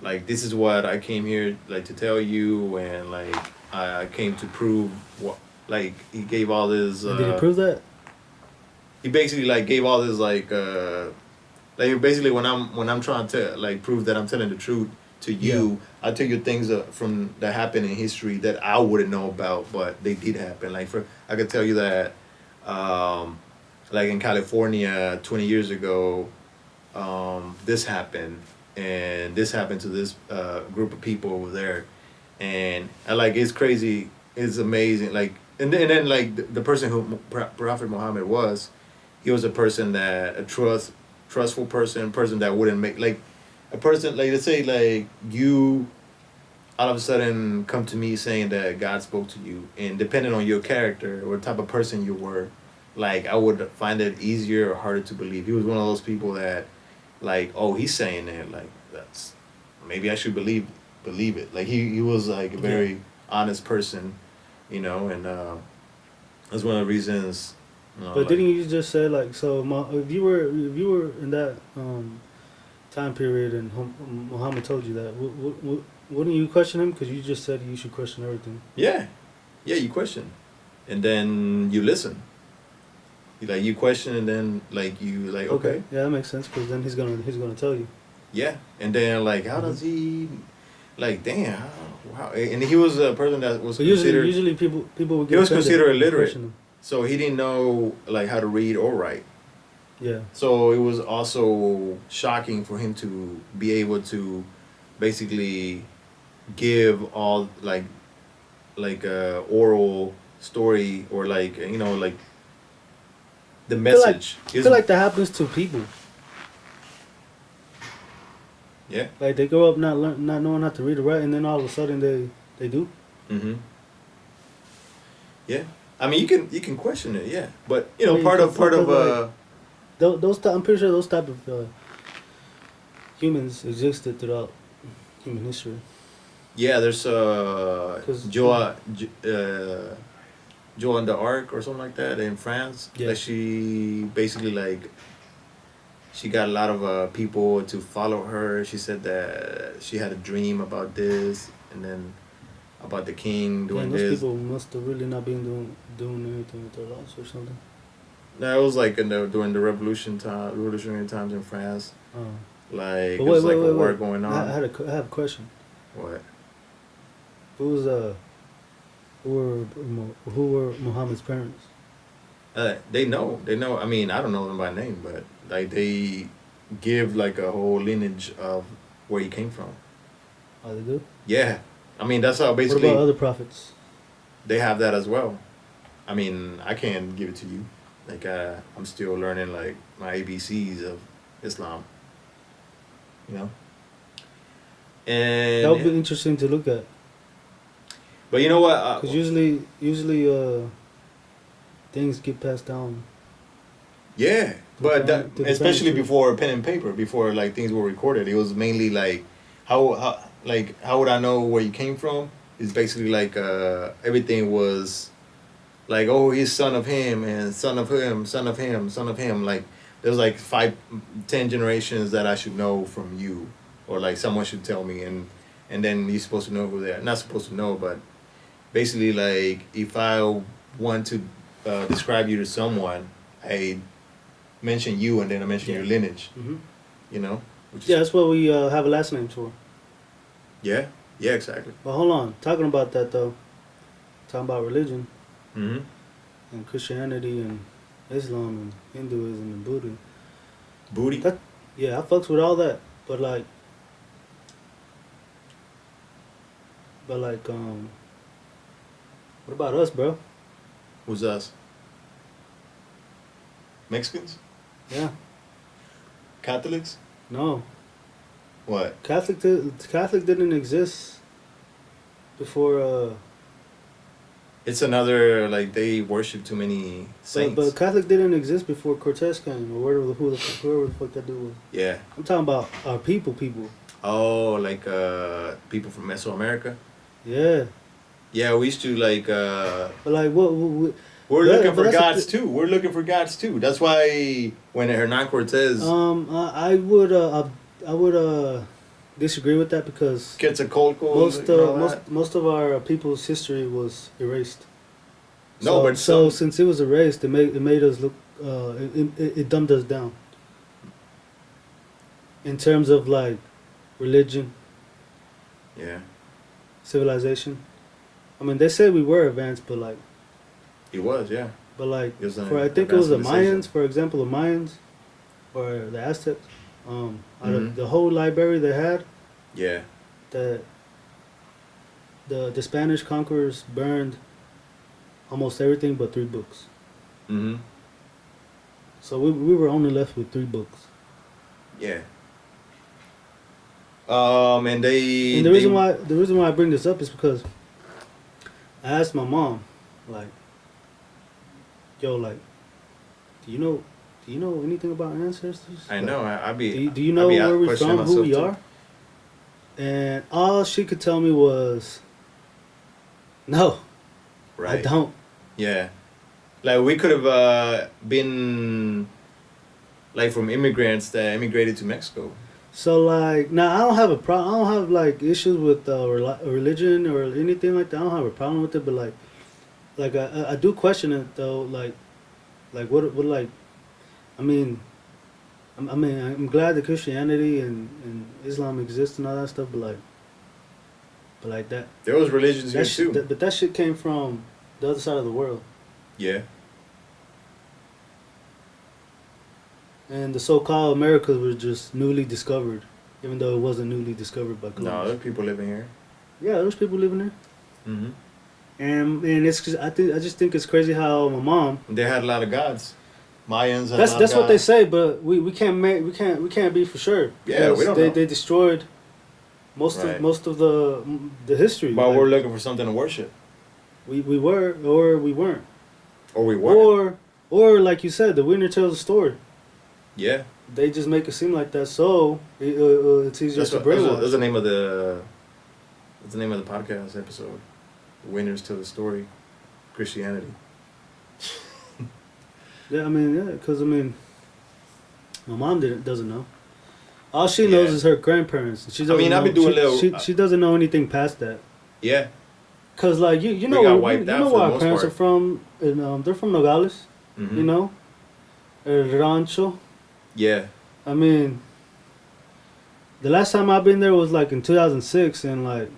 like this is what I came here like to tell you, and like I came to prove what. Like he gave all this. Did he prove that? He basically like gave all this like basically when I'm trying to like prove that I'm telling the truth to you, I tell you things from that happened in history that I wouldn't know about, but they did happen. Like I could tell you that like in California 20 years ago, this happened, and this happened to this group of people over there, and like it's crazy, it's amazing. Like and then like the person who Prophet Muhammad was, he was a person that trustful person that wouldn't make like a person like let's say like you all of a sudden come to me saying that God spoke to you, and depending on your character or the type of person you were, like I would find it easier or harder to believe. He was one of those people that like, oh, he's saying that, like that's maybe I should believe it. Like he was like a very honest person, you know, and that's one of the reasons. You know, but like, didn't you just say like so? If you were in that time period and Muhammad told you that, wouldn't you question him? Because you just said you should question everything. Yeah, you question, and then you listen. You question, and then like you like okay. Yeah, that makes sense because then he's gonna tell you. Yeah, and then like how does he, like damn how and he was a person that was considered usually people would get he was considered illiterate, him. So he didn't know like how to read or write. Yeah. So it was also shocking for him to be able to basically give all like oral story or like you know like the message. I feel like that happens to people. Yeah. Like they grow up not knowing how to read or write, and then all of a sudden they do. Mhm. Yeah. I mean, you can question it, yeah, but you know, I mean, part of I'm pretty sure those type of humans existed throughout human history. Yeah, there's Joan d'Arc or something like that in France. Yeah. Like she basically like she got a lot of people to follow her. She said that she had a dream about this and then about the king doing those this. people must have really not been doing anything with their lives or something. No, it was like during the revolutionary times in France. Oh. Like But there's like a war going on. I have a question. What? Who were Muhammad's parents? They know. I mean, I don't know them by name, but like they give like a whole lineage of where he came from. Oh, they do? Yeah. I mean, that's how basically. What about other prophets? They have that as well. I mean, I can't give it to you. Like, I'm still learning like my ABCs of Islam. You know. And that would be interesting to look at. But you know what? Because usually, things get passed down. Yeah, but especially family. before pen and paper, before like things were recorded, it was mainly like how would I know where you came from? It's basically like everything was like, oh, he's son of him and son of him, son of him, son of him. Like there's like 5-10 generations that I should know from you, or like someone should tell me, and then you're supposed to know who they are. Not supposed to know, but basically like if I want to describe you to someone, I mention you and then I mention your lineage. Mm-hmm. You know. That's what we have a last name for. Yeah. Yeah. Exactly. But hold on, talking about that though. Talking about religion. Mm-hmm. And Christianity and Islam and Hinduism and Buddha. Booty. Yeah, I fucks with all that, but like, what about us, bro? Who's us? Mexicans? Yeah. Catholics? No. What? Catholic didn't exist before. It's another like they worship too many saints. But Catholic didn't exist before Cortez came or whoever the fuck that dude was. Yeah. I'm talking about our people. Oh, like people from Mesoamerica. Yeah. Yeah, we used to like. But like what we're looking for gods too. We're looking for gods too. That's why when Hernan Cortez. I would disagree with that because most of our people's history was erased. So since it was erased, it made us look. It dumbed us down. In terms of like religion. Yeah. Civilization. I mean, they said we were advanced, but like. It was, yeah. But like, I think it was the Mayans, for example, the Mayans, or the Aztecs. Out of the whole library they had. Yeah. The Spanish conquerors burned almost everything but 3 books. Mm-hmm. So we were only left with 3 books. Yeah. And the reason why I bring this up is because I asked my mom, like, yo, like, do you know anything about ancestors? I know. Do you know where we're from, who we are? And all she could tell me was, no, right. I don't. Yeah, like we could have been like from immigrants that immigrated to Mexico. So like, now I don't have a problem. I don't have like issues with religion or anything like that. I don't have a problem with it, but like I do question it though. Like what like, I mean, I'm glad that Christianity and Islam exist and all that stuff, but like that. There was religions here too. But that shit came from the other side of the world. Yeah. And the so-called Americas were just newly discovered, even though it wasn't newly discovered by Columbus. No, there's people living here. Yeah, there's people living there. Mm-hmm. And it's I just think it's crazy how my mom. They had a lot of gods. Mayans. That's what they say, but we can't be for sure. Yeah, we don't know. They destroyed most of the history. But we're looking for something to worship. We were or we weren't. Or we weren't. Or like you said, the winner tells the story. Yeah. They just make it seem like that, so it's easier to brainwash. That's the name of the. That's the name of the podcast episode. The winners tell the story. Christianity. Yeah, because my mom doesn't know. All she knows is her grandparents. She doesn't I've been doing a little. She doesn't know anything past that. Yeah. Cause like you know where our parents are from, and they're from Nogales. Mm-hmm. You know, El Rancho. Yeah. I mean, The last time I've been there was like in 2006, and like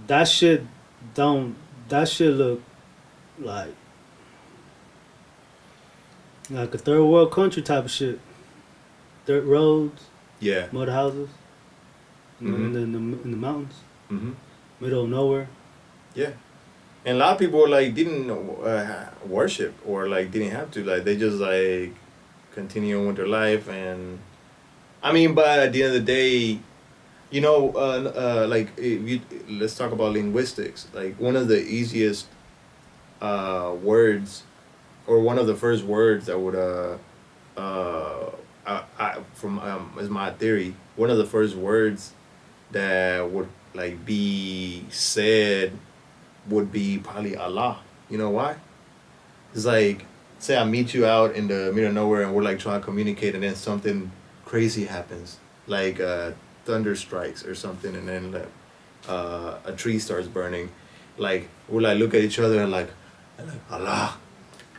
that shit don't. That shit look like a third world country type of shit. Dirt roads, Yeah. mud houses, Mhm. in the mountains, Mm-hmm. middle of nowhere. Yeah. And a lot of people like didn't worship or like didn't have to, like they just like continue on with their life. And I mean, but at the end of the day, you know, like if you, let's talk about linguistics. Like one of the easiest words, or one of the first words that would from is my theory. One of the first words that would like be said would be probably Allah. You know why? It's like, say I meet you out in the middle of nowhere and we're like trying to communicate, and then something crazy happens, like thunder strikes or something, and then a tree starts burning. Like we like look at each other and like Allah,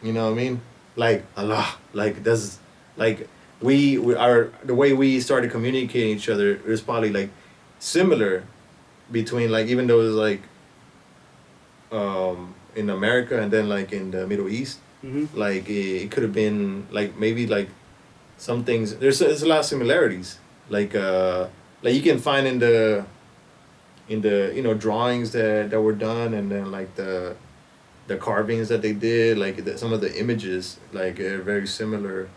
you know what I mean? Like Allah, like that's like we are, the way we started communicating each other is probably like similar between, like, even though it's like in America and then like in the Middle East, Mm-hmm. like it could have been like maybe like some things, there's a lot of similarities, like you can find in the you know drawings that were done, and then like the carvings that they did, like some of the images like are very similar,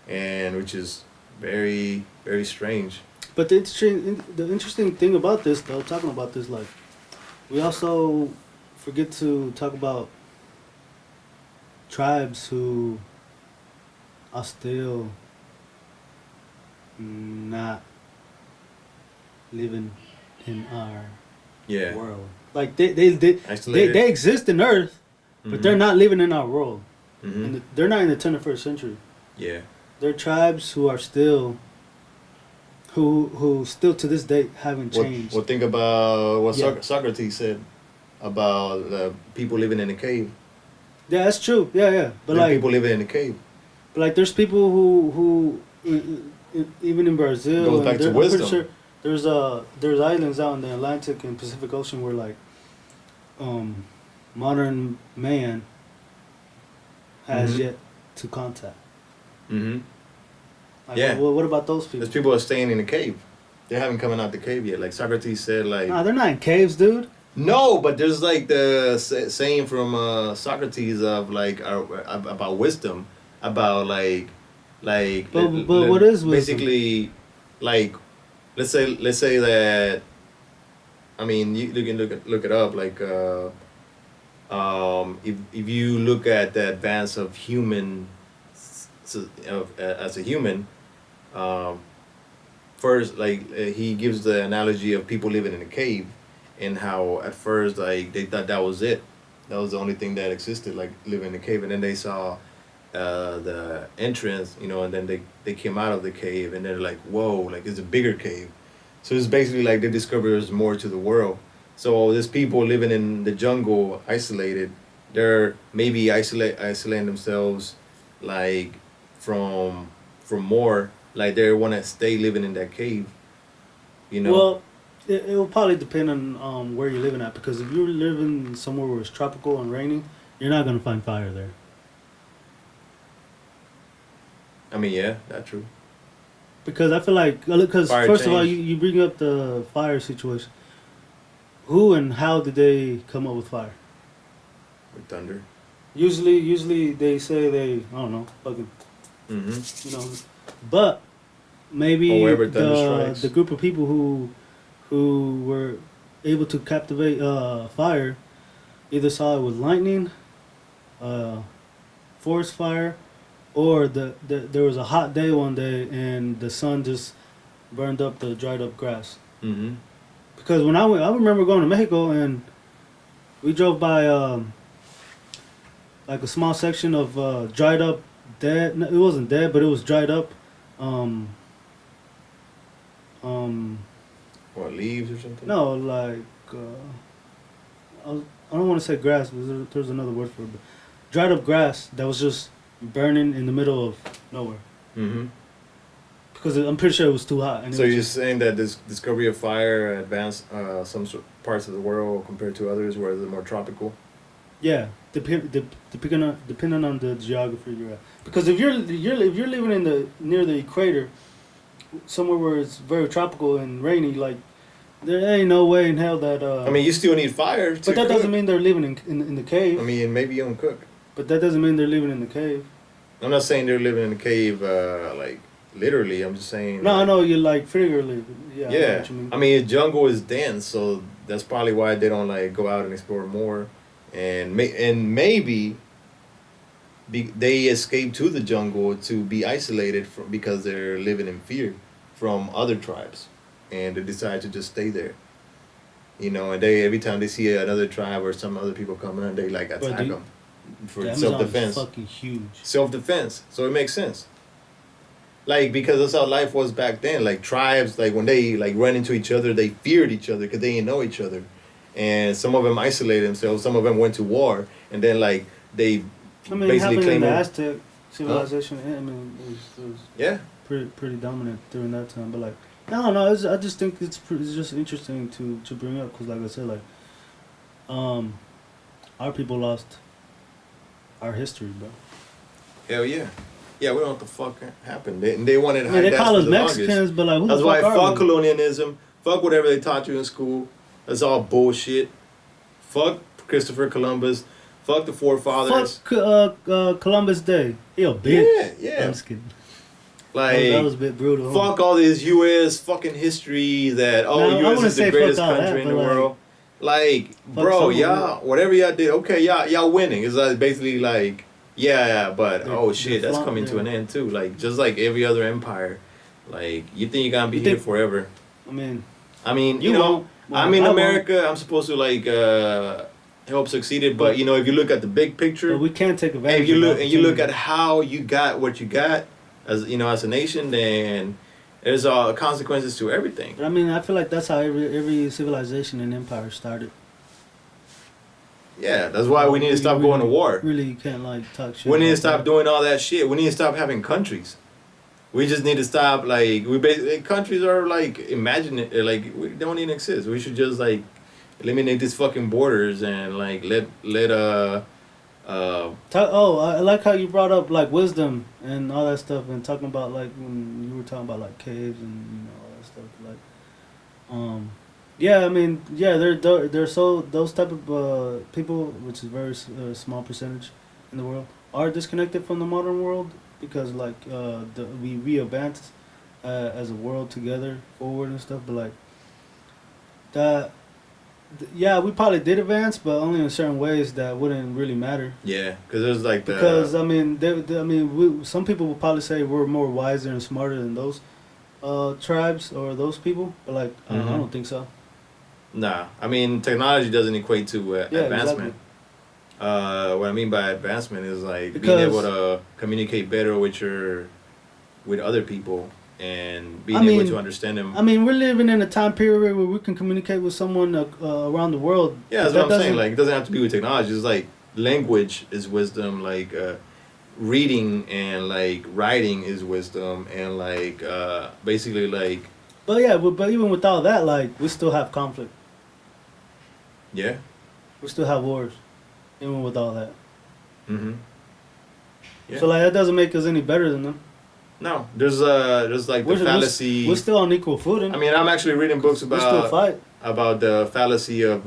and which is very very strange. But the interesting thing about this, though, talking about this, like, we also forget to talk about tribes who are still not living in our Yeah. world. Like they Isolated. they exist in Earth, but they're not living in our world. Mm-hmm. And they're not in the 21st century. Yeah. They're tribes who are still, who still to this day haven't changed. Well, think about what Yeah. Socrates said about people living in a cave. Yeah, that's true. Yeah, yeah. But There are like, people living in a cave. but like, there's people who even in Brazil, Goes and back to I'm pretty wisdom. sure there's islands out in the Atlantic and Pacific Ocean where like modern man has Mhm. yet to contact. Mm-hmm. Like, Yeah. what about those people? There's people that are staying in a cave. They haven't come out the cave yet. Like Socrates said, like Nah, they're not in caves, dude. no, but there's like the saying from Socrates of like about wisdom, about But what is wisdom? basically like let's say that, I mean, you can look it up, like if you look at the advance of human as a human, um, first like he gives the analogy of people living in a cave, and how at first like they thought that was it, that was the only thing that existed, like living in a cave, and then they saw the entrance, you know, and then they came out of the cave, and they're like, whoa, like it's a bigger cave. So it's basically like they discovered there's more to the world. So there's people living in the jungle, isolated. They're maybe isolating themselves, like from more. Like they want to stay living in that cave. You know. Well, it will probably depend on where you're living at, because if you're living somewhere where it's tropical and rainy, you're not gonna find fire there. I mean, yeah, that's true. Because I feel like, because Fire first of all, change. you bring up the fire situation. Who and how did they come up with fire? With thunder. Usually they say they, I don't know, fucking, Mm-hmm. you know, but maybe Or wherever thunder strikes. the group of people who were able to captivate fire either saw it with lightning, forest fire, or there was a hot day one day and the sun just burned up the dried up grass. Mm-hmm. Because when I remember going to Mexico, and we drove by like a small section of dried up, dead. No, it wasn't dead, but it was dried up. What, leaves or something? No, like I don't want to say grass, but there's another word for it. But dried up grass that was just burning in the middle of nowhere. Mm-hmm. because I'm pretty sure it was too hot. And So you're saying that this discovery of fire advanced some parts of the world compared to others where they're more tropical? Yeah, depending on the geography you're at. Because if you're living in the near the equator, somewhere where it's very tropical and rainy, like there ain't no way in hell that. I mean, you still need fire. But that doesn't mean they're living in the cave. I mean, maybe you don't cook. But that doesn't mean they're living in the cave. I'm not saying they're living in the cave, like literally. I'm just saying. No, like, I know you like figuratively. Yeah. I know what you mean. I mean, the jungle is dense, so that's probably why they don't like go out and explore more, and maybe they escape to the jungle to be isolated from because they're living in fear from other tribes, and they decide to just stay there. You know, and they every time they see another tribe or some other people coming in, they like attack them for self-defense. Fucking huge. Self-defense, so it makes sense. Like, because that's how life was back then. Like, tribes, like, when they, like, ran into each other, they feared each other because they didn't know each other. And some of them isolated themselves. Some of them went to war. And then, like, they basically claimed... in the Aztec civilization, I mean, it was yeah. pretty dominant during that time. But, like, no, I just think it's just interesting to bring up. Because, like I said, like, our people lost our history, bro. Hell yeah. Yeah, we don't know what the fuck happened. They wanted to hide that. They call us Mexicans, longest. But like, who that's the fuck why are fuck we? Colonialism, fuck whatever they taught you in school. That's all bullshit. Fuck Christopher Columbus. Fuck the forefathers. Fuck Columbus Day. He a bitch. Yeah. I'm just kidding. Like, that was a bit brutal. Fuck all this U.S. fucking history that U.S. is the greatest country in the world. Like, bro, y'all, whatever y'all did, okay, y'all winning. It's like basically like. Yeah, but shit, that's coming to an end too. Like, just like every other empire, like, you think you're gonna be here forever? I mean, you know, I'm in America. I'm supposed to like help succeed it, but you know, if you look at the big picture, but we can't take advantage. And you look at how you got what you got as you know as a nation, then there's consequences to everything. But I mean, I feel like that's how every civilization and empire started. Yeah, that's why we need to stop going to war. Really, you can't like talk shit. We need to stop doing all that shit. We need to stop having countries. We just need to stop like countries are like they don't even exist. We should just like eliminate these fucking borders and like let I like how you brought up like wisdom and all that stuff and talking about like when you were talking about like caves and you know all that stuff like yeah, I mean, yeah, they're so those type of people, which is very small percentage in the world, are disconnected from the modern world because like we advance as a world together forward and stuff, but like that, yeah, we probably did advance, but only in certain ways that wouldn't really matter. Yeah, because there's like because I mean, some people will probably say we're more wiser and smarter than those tribes or those people, but like I don't think so. Nah, I mean, technology doesn't equate to advancement. Exactly. What I mean by advancement is like being able to communicate better with other people and being able to understand them. I mean, we're living in a time period where we can communicate with someone around the world. Yeah, that's what I'm saying. Like, it doesn't have to be with technology. It's like language is wisdom. Like, reading and like writing is wisdom, and like basically like. But yeah, but even with all that, like we still have conflict. Yeah. We still have wars, even with all that. Mhm. Yeah. So like that doesn't make us any better than them. No, there's like the fallacy. We're still on equal footing. I mean, I'm actually reading books we still fight. about the fallacy of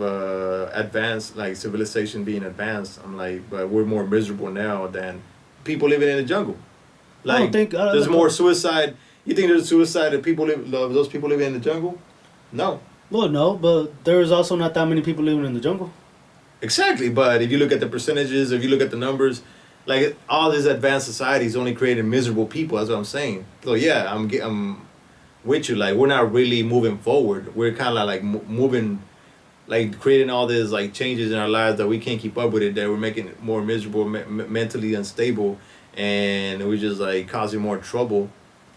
advanced, like civilization being advanced. I'm like, but we're more miserable now than people living in the jungle. Like, I don't think there's more suicide. You think there's suicide of those people living in the jungle? No. Well, no, but there's also not that many people living in the jungle. Exactly, but if you look at the percentages, if you look at the numbers, like all these advanced societies only creating miserable people. That's what I'm saying. So yeah, I'm with you. Like, we're not really moving forward. We're kind of like moving, like creating all these like changes in our lives that we can't keep up with it. That we're making it more miserable, mentally unstable, and we're just like causing more trouble.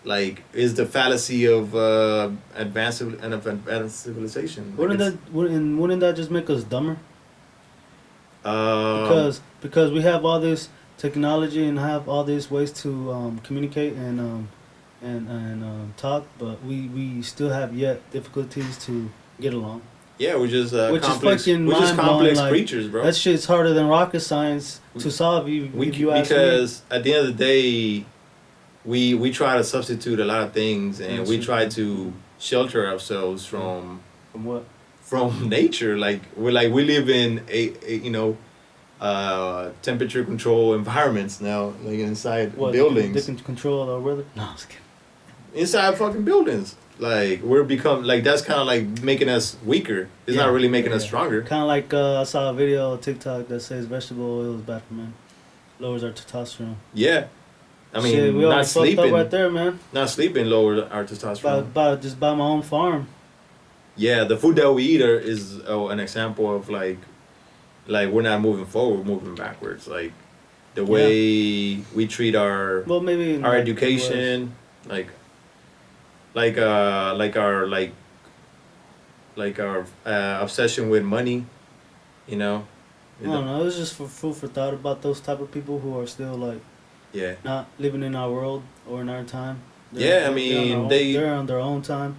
Like, is the fallacy of advanced civilization. Wouldn't that just make us dumber? Because we have all this technology and have all these ways to communicate and and talk, but we still have yet difficulties to get along. Yeah, we're just Which complex. is fucking We're just mind-blowing, complex like, creatures, bro. That shit's harder than rocket science to solve. If you ask me. Because at the end of the day, we try to substitute a lot of things, and we try to shelter ourselves from what? From nature. Like we live in a temperature control environments now, like inside buildings. They can control our weather. No, I'm just kidding. Inside fucking buildings. Like we're become like that's kind of like making us weaker. It's not really making us stronger. Kind of like I saw a video on TikTok that says vegetable oil is bad for men, lowers our testosterone. Yeah, I mean, shit, we not sleeping up right there, man. Not sleeping lowers our testosterone. Just by my own farm. Yeah, the food that we eat is an example of like we're not moving forward, we're moving backwards. Like the way we treat our our education, like our obsession with money, you know. I don't know. It was just for food for thought about those type of people who are still like, not living in our world or in our time. They're on their own time,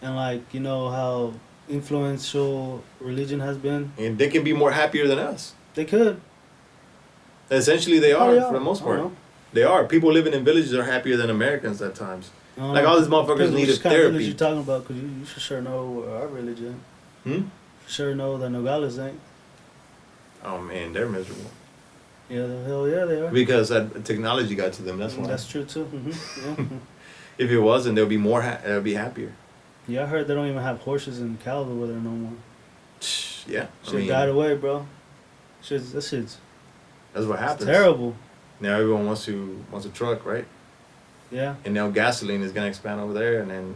and like you know how influential religion has been. And they can be more happier than us. They could. Essentially, they are for the most part. They are. People living in villages are happier than Americans at times. Like all these motherfuckers need Which kind therapy. of village you talking about? Because you should sure know our religion. Sure know that Nogales ain't. Oh man, they're miserable. Yeah, hell yeah, they are. Because technology got to them. That's why. That's true too. Yeah. If it wasn't, they'll be more. They'll be happier. Yeah, I heard they don't even have horses and cows over there no more. Yeah, Shit died away, bro. That shit's. That's what happens. It's terrible. Now everyone wants a truck, right? Yeah. And now gasoline is gonna expand over there, and then,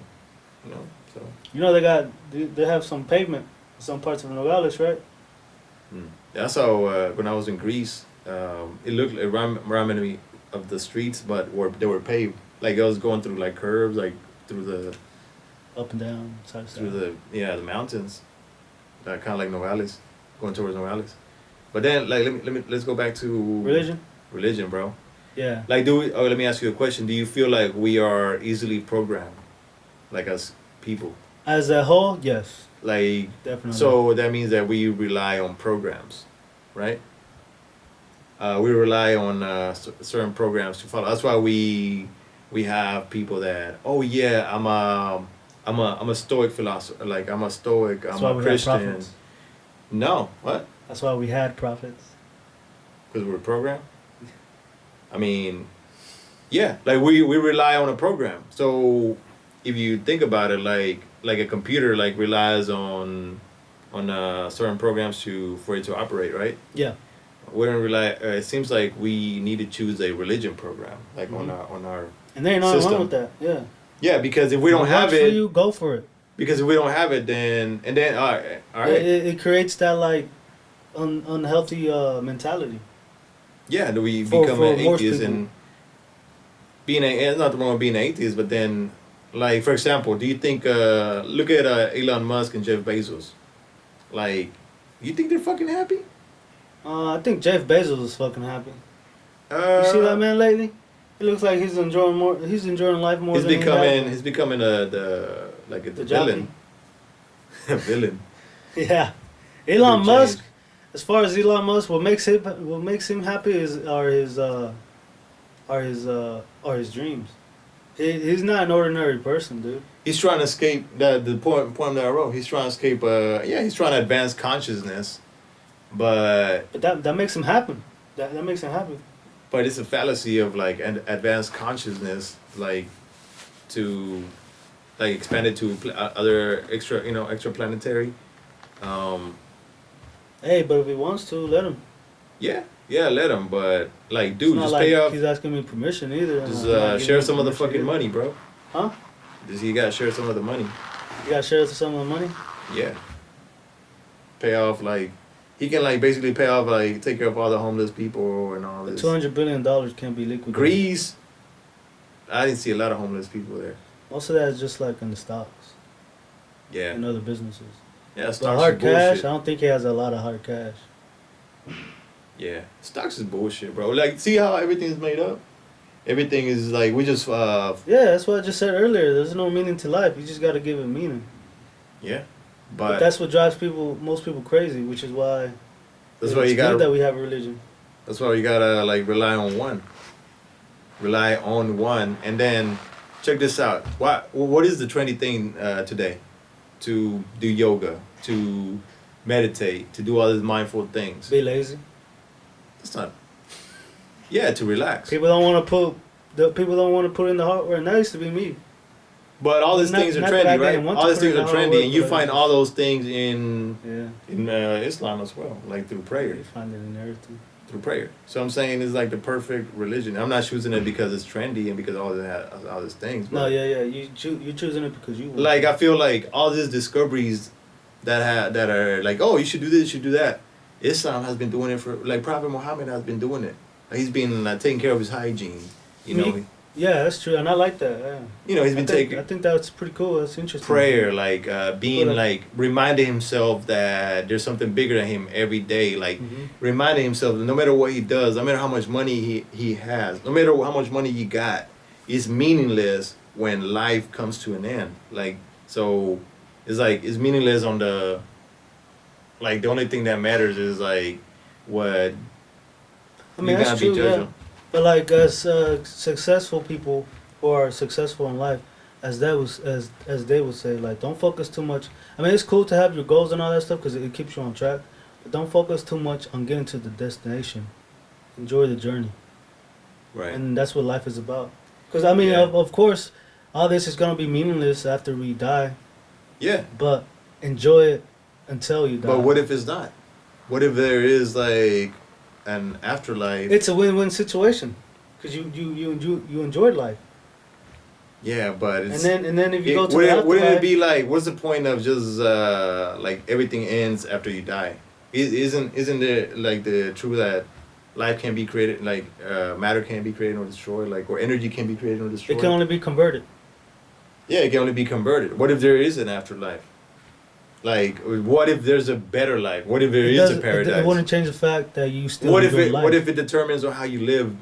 so. You know they have some pavement in some parts of Nogales, right? Yeah, I saw when I was in Greece. It reminded me of the streets, but they were paved. Like I was going through like curves, like through the. Up and down, side to side. Through the mountains, kind of like Nogales, going towards Nogales. But then like let's go back to religion, bro. Yeah. Like let me ask you a question. Do you feel like we are easily programmed, like as people? As a whole, yes. Like definitely. So that means that we rely on programs, right? We rely on certain programs to follow. That's why we have people that I'm a Stoic philosopher. Like I'm a Stoic. I'm a Christian. No, what? That's why we had prophets. Because we're programmed. I mean, yeah, like we rely on a program. So if you think about it, like a computer like relies on certain programs for it to operate, right? Yeah. We don't rely. It seems like we need to choose a religion program, like on our. And there ain't nothing wrong with that. Yeah. Yeah, because if we don't have it, for you, go for it. Because if we don't have it, then all right. It creates that like unhealthy mentality. Yeah, do we become an atheist and it's not wrong with being an atheist, but then, like for example, do you think look at Elon Musk and Jeff Bezos, like, you think they're fucking happy? I think Jeff Bezos is fucking happy. You see that man lately? It looks like he's enjoying life more. He's becoming the villain. A villain. Yeah, Elon Musk. As far as Elon Musk, what makes him happy are his dreams. He's not an ordinary person, dude. He's trying to escape the poem that I wrote. He's trying to escape. He's trying to advance consciousness, but that makes him happy. That makes him happy. But it's a fallacy of like an advanced consciousness, like to like expand it to other extraplanetary. Hey, but if he wants to, let him. Yeah, let him. But like, dude, just pay off. He's asking me permission either. Just share some of the fucking money, bro. Huh? You gotta share some of the money. You gotta share some of the money. Yeah. Pay off like. He can like basically pay off like take care of all the homeless people and all this. $200 billion can't be liquidated. Greece. I didn't see a lot of homeless people there. Most of that is just like in the stocks. Yeah. And other businesses. Yeah, stocks but hard is cash, bullshit. I don't think he has a lot of hard cash. Yeah, stocks is bullshit, bro. Like, see how everything's made up? Everything is like we just Yeah, that's what I just said earlier. There's no meaning to life. You just got to give it meaning. yeah, But that's what drives most people crazy, which is why. that's why it's you good gotta. that we have a religion. That's why you gotta like rely on one, and then check this out. What is the trendy thing today? To do yoga, to meditate, to do all these mindful things. Be lazy. It's not. Yeah, to relax. People don't want to put in the hard work. And that used to be me. But all these things are trendy, right? All these things are trendy, and you find all those things in Islam as well, like through prayer. You find it in everything. Through prayer. So I'm saying it's like the perfect religion. I'm not choosing it because it's trendy and because all these things. No, yeah. You're choosing it because you want. Like I feel like all these discoveries that are like, oh, you should do this, you should do that. Islam has been doing it for like Prophet Muhammad has been doing it. Like, he's been taking care of his hygiene. You know. Yeah, that's true, and I like that. Yeah. You know, he's been taking. I think that's pretty cool. That's interesting. Prayer, like being like reminding himself that there's something bigger than him every day. Like reminding himself that no matter what he does, no matter how much money he has, no matter how much money you got, it's meaningless when life comes to an end. Like so, it's meaningless on the. Like the only thing that matters is like what. I mean, that's true. Yeah. But like as successful people who are successful in life, as they would say, like don't focus too much. I mean, it's cool to have your goals and all that stuff because it keeps you on track, but don't focus too much on getting to the destination. Enjoy the journey. Right. And that's what life is about. Because I mean, of course, all this is gonna be meaningless after we die. Yeah. But enjoy it until you die. But what if it's not? What if there is like an afterlife? It's a win-win situation, because you enjoyed life. Yeah, but it's, and then if you go to the afterlife, wouldn't it be like, what's the point of just like everything ends after you die? Isn't it like the truth that life can be created, like matter can be created or destroyed, like, or energy can be created or destroyed? It can only be converted. Yeah, it can only be converted. What if there is an afterlife? Like, what if there's a better life? What if there is a paradise? It wouldn't change the fact that you still enjoy life. What if it determines on how you live,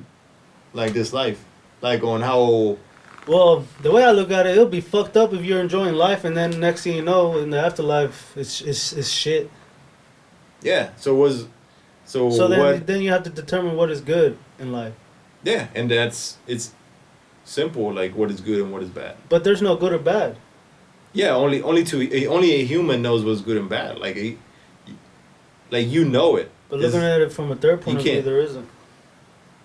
like this life, like on how? Well, the way I look at it, it'll be fucked up if you're enjoying life, and then next thing you know, in the afterlife, it's shit. Yeah. So then you have to determine what is good in life. Yeah, and it's simple, like what is good and what is bad. But there's no good or bad. Yeah, only a human knows what's good and bad. Like you know it. But looking at it from a third point of view, there isn't.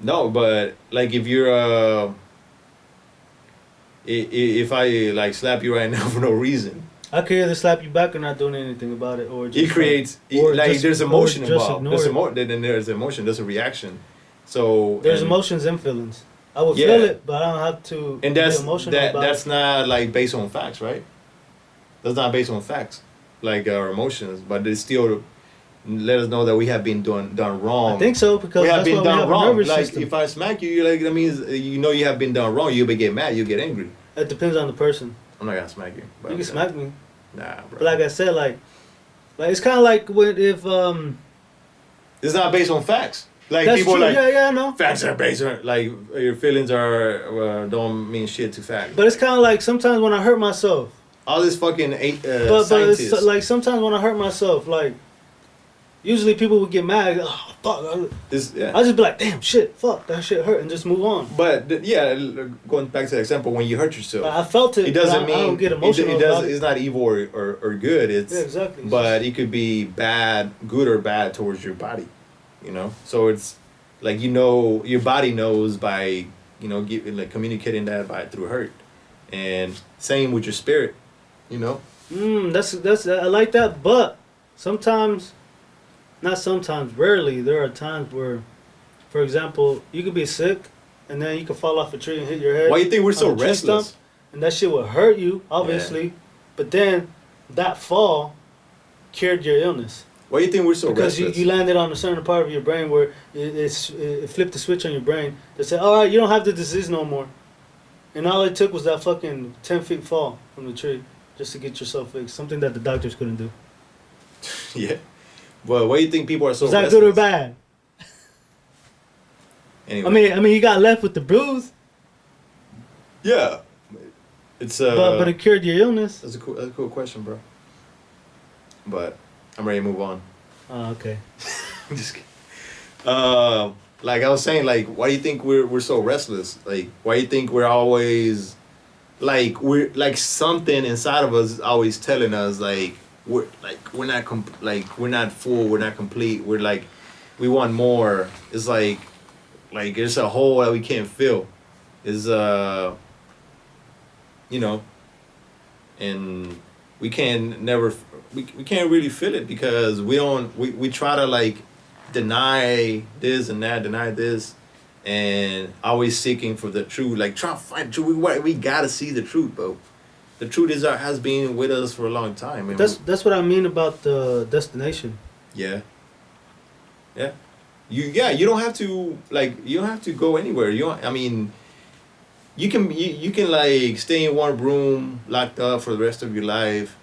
No, but like if you're if I like slap you right now for no reason, I could either slap you back or not doing anything about it, or just there's emotion involved. There's emotion. There's a reaction. So there's emotions and feelings. I would feel it, but I don't have to. And be emotional about that's not like based on facts, right? That's not based on facts, like our emotions, but they still let us know that we have been done wrong. I think so, because we have that's been why done we have wrong. a nervous Like system. if I smack you, like that means you have been done wrong. You'll get mad. You'll get angry. It depends on the person. I'm not gonna smack you. But You can smack me. Nah, bro. But like I said, like it's kind of like if it's not based on facts. Like that's people true. like I know. Facts are based on like your feelings are don't mean shit to facts. But it's kind of like sometimes when I hurt myself. All this fucking but scientists. it's like sometimes when I hurt myself, like usually people would get mad. Oh fuck! I just be like, damn, shit, fuck, that shit hurt, and just move on. But going back to the example, when you hurt yourself, I felt it. It doesn't mean I don't get emotional. It's not evil or good. It's exactly. But it could be good or bad towards your body. You know, so it's like your body knows by communicating that through hurt, and same with your spirit. You know. That's I like that, but sometimes, not sometimes, rarely there are times where, for example, you could be sick, and then you could fall off a tree and hit your head. Why do you think we're so restless? And that shit would hurt you, obviously, but then that fall cured your illness. Why do you think we're so restless? Because you landed on a certain part of your brain where it flipped the switch on your brain that said, all right, you don't have the disease no more. And all it took was that fucking 10 feet fall from the tree just to get yourself fixed. Something that the doctors couldn't do. Yeah. Well, why do you think people are so restless? Is that good or bad? Anyway. I mean, you got left with the bruise. Yeah, it's But it cured your illness. That's a cool question, bro. But I'm ready to move on. Oh, okay. I'm just kidding. Like I was saying, like, why do you think we're so restless? Like, why do you think we're always we're like something inside of us is always telling us we're not we're not full, we're not complete, we're like we want more. It's like there's a hole that we can't fill. Is you know, and we can never we can't really fill it because we try to like deny this and that, deny this, and always seeking for the truth, like trying to find the truth. We gotta see the truth, bro. The truth has been with us for a long time. That's what I mean about the destination. Yeah. Yeah. You don't have to go anywhere. I mean, you can like stay in one room locked up for the rest of your life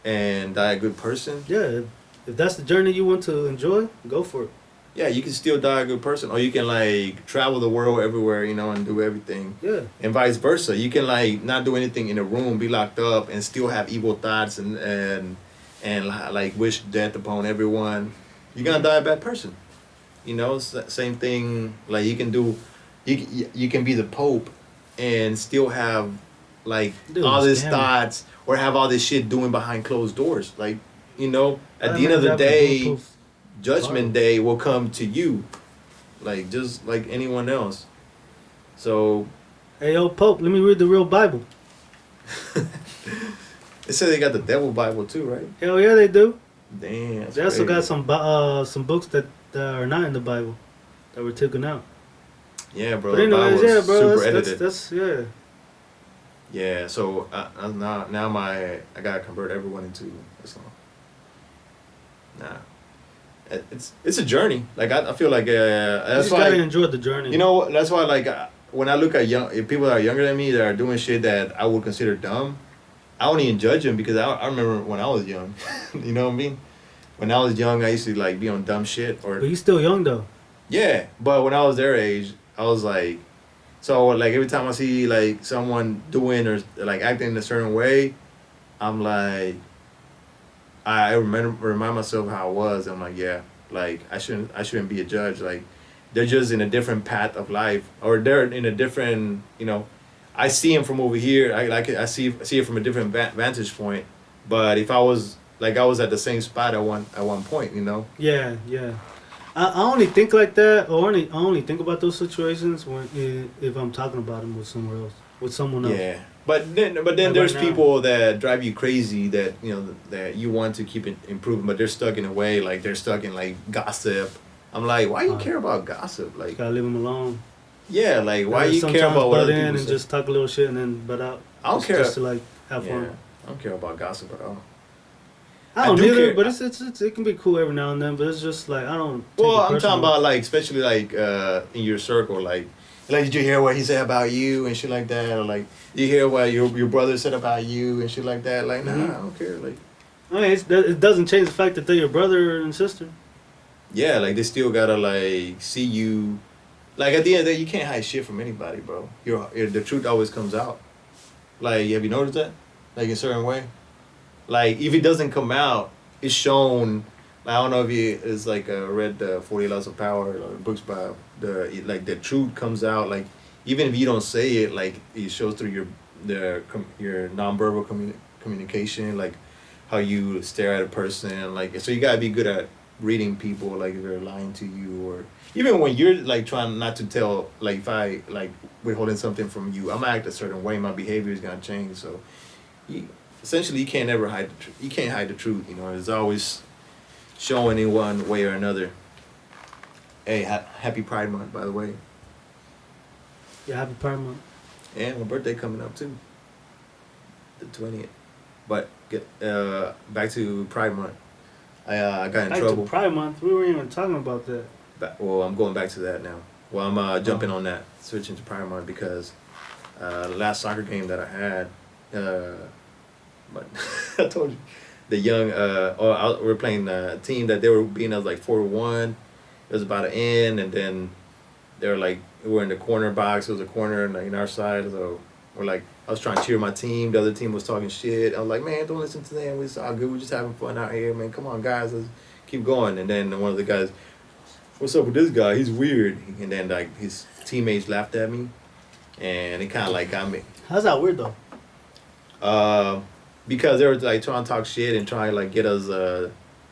and die a good person. Yeah, if that's the journey you want to enjoy, go for it. Yeah, you can still die a good person, or you can like travel the world everywhere, and do everything. Yeah. And vice versa. You can like not do anything in a room, be locked up, and still have evil thoughts and like wish death upon everyone. You're gonna die a bad person. Same thing. Like you can do, you can be the Pope, and still have like all these thoughts, or have all this shit doing behind closed doors. Like at the end of the day, Judgment Day will come to you, like just like anyone else. So, hey, yo, Pope, let me read the real Bible. They say they got the Devil Bible too, right? Hell yeah, they do. Damn. They also got some books that are not in the Bible that were taken out. Yeah, bro. But anyways, yeah, bro. Super edited. That's yeah. Yeah. So now I gotta convert everyone into Islam. Nah. It's a journey. Like I feel like that's you why gotta enjoy the journey. That's why when I look at people that are younger than me that are doing shit that I would consider dumb, I don't even judge them because I remember when I was young. You know what I mean? When I was young, I used to like be on dumb shit. But you still young though. Yeah, but when I was their age, I was like, so like every time I see like someone doing or like acting in a certain way, I'm like, I remind myself how I was. I'm like, yeah, like I shouldn't be a judge. Like they're just in a different path of life, or they're in a different, I see them from over here. I see it from a different vantage point. But if I was at the same spot at one point, Yeah, yeah. I only think like that, or I only think about those situations if I'm talking about them with someone else. Yeah, but then there's people that drive you crazy that that you want to keep improving, but they're stuck in a way like they're stuck in like gossip. I'm like, why you care about gossip? Like, gotta leave them alone. Yeah, like why you care about what other people and say? just talk a little shit and then butt out. I don't care. Just to like have fun. I don't care about gossip at all. I don't either, but it can be cool every now and then. But it's just like I don't. Well, I'm talking about like especially like in your circle, like did you hear what he said about you and shit like that, or like you hear what your brother said about you and shit like that? Like, nah, I don't care. Like, I mean, it doesn't change the fact that they're your brother and sister. Yeah, like they still gotta like see you. Like at the end of the day, you can't hide shit from anybody, bro. The truth always comes out. Like, have you noticed that? Like in a certain way. Like if it doesn't come out, it's shown. I don't know if it's like read 40 Laws of Power or books by the truth comes out. Like even if you don't say it, like it shows through your nonverbal communication, like how you stare at a person. Like so, you gotta be good at reading people. Like if they're lying to you, or even when you're like trying not to tell. Like if I like withholding something from you, I'm gonna act a certain way. My behavior is gonna change. So, essentially, you can't ever hide the truth. You can't hide the truth. It's always showing in one way or another. Hey, happy Pride Month, by the way. Yeah, happy Pride Month. And my birthday coming up too. The 20th. But back to Pride Month. I got in trouble. Back to Pride Month. We weren't even talking about that. Well, I'm going back to that now. Well, I'm jumping on that, switching to Pride Month because last soccer game that I had, but I told you, the young, we're playing a team that they were beating us like 4-1. It was about to end, and then they were like, we were in the corner box. It was a corner in our side, so or like I was trying to cheer my team. The other team was talking shit. I was like, man, don't listen to them. It's all good. We're just having fun out here, man. Come on, guys, let's keep going. And then one of the guys, what's up with this guy? He's weird. And then like his teammates laughed at me, and it kind of like got me. How's that weird though? Because they were like trying to talk shit and trying to like get us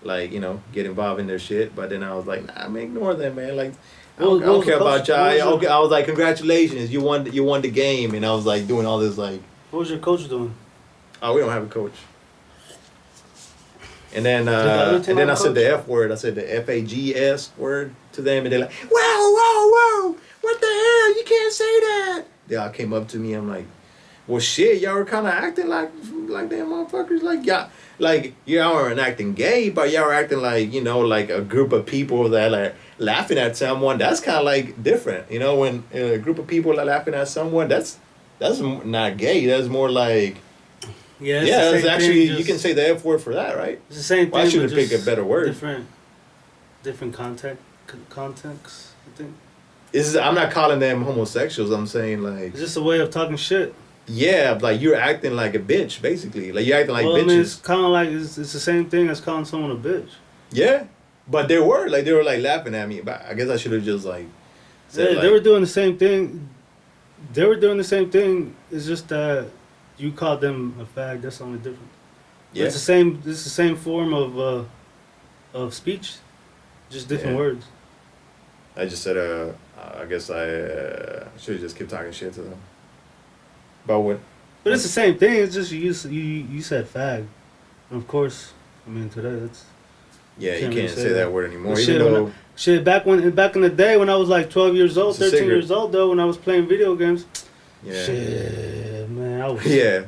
like, you know, get involved in their shit. But then I was like, nah, man, ignore them, man. Like, I don't care about y'all. I was like, congratulations, you won the game. And I was like doing all this like. What was your coach doing? Oh, we don't have a coach. And then I said the F word. I said the FAGS word to them, and they're like, whoa, what the hell? You can't say that. They all came up to me. I'm like, well, shit, y'all were kind of acting like damn motherfuckers. Y'all weren't acting gay, but y'all were acting like, you know, like a group of people that are laughing at someone. That's kind of like different, you know, when a group of people are laughing at someone, that's not gay. That's more like, it's actually, you can say the F word for that, right? It's the same thing. Well, I should have picked a better word. Different context, I think. I'm not calling them homosexuals. I'm saying like. It's just a way of talking shit. Yeah, like you're acting like a bitch, basically. Like you're acting like bitches. I mean, it's kind of like it's the same thing as calling someone a bitch. Yeah, but they were laughing at me. But I guess I should have just like. Said, they were doing the same thing. It's just that you called them a fag. That's the only difference. Yeah. It's the same. It's the same form of speech, just different words. I just said I guess I should have just kept talking shit to them. About what? But it's the same thing. It's just you said fag. And of course, I mean today that's. Yeah, you can't really say that word anymore. Well, even though back in the day when I was like 12 years old, 13 years old though, when I was playing video games. Yeah. Shit, man, I was. Yeah.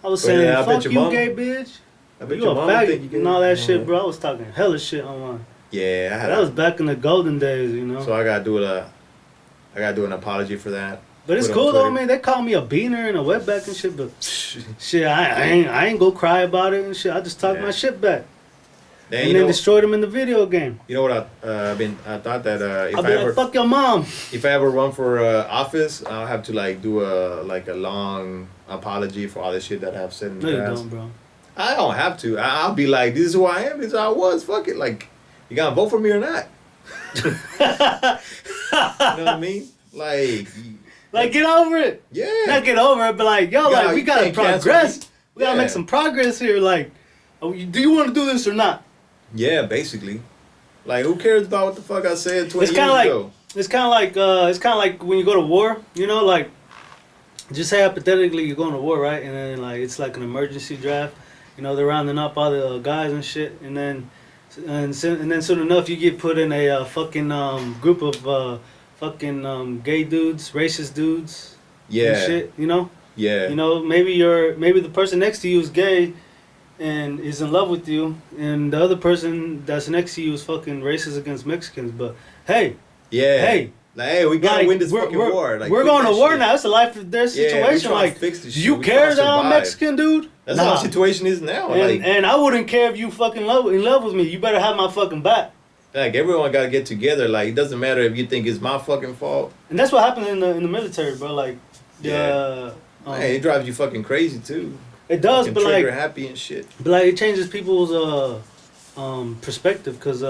I was saying, fuck you, gay bitch. I bet you a faggot and all that shit, bro. I was talking hella shit online. Yeah, that was back in the golden days, you know. So I gotta do an apology for that. But it's cool though, man. They call me a beaner and a wetback and shit, but shit, I ain't go cry about it and shit. I just talk my shit back. And then destroyed them in the video game. You know what I thought that if I'll be like, fuck your mom. If I ever run for office, I'll have to like do a long apology for all the shit that I have said in the past. No, you don't, bro. I don't have to. I'll be like, this is who I am. This is how I was. Fuck it. Like, you gotta vote for me or not. You know what I mean? Like get over it. Yeah. Not get over it, but like, yo, like we gotta progress. We gotta make some progress here. Like, do you want to do this or not? Yeah, basically. Like, who cares about what the fuck I said 20 years ago? It's kind of like when you go to war. You know, like, just say hypothetically you're going to war, right? And then like it's like an emergency draft. You know, they're rounding up all the guys and shit, and then soon enough you get put in a fucking group of fucking gay dudes, racist dudes. Yeah. And shit, you know. Yeah. You know, maybe the person next to you is gay, and is in love with you, and the other person that's next to you is fucking racist against Mexicans. But hey. Yeah. Hey. Like, hey, we gotta win this fucking war. Like, we're going to war now. It's a life or death situation. Like, do you care that I'm Mexican, dude? That's how the situation is now. And I wouldn't care if you fucking in love with me. You better have my fucking back. Like, everyone gotta get together. Like, it doesn't matter if you think it's my fucking fault. And that's what happened in the military, bro. Like, it drives you fucking crazy too. It does, but like, happy and shit. But like, it changes people's perspective, cause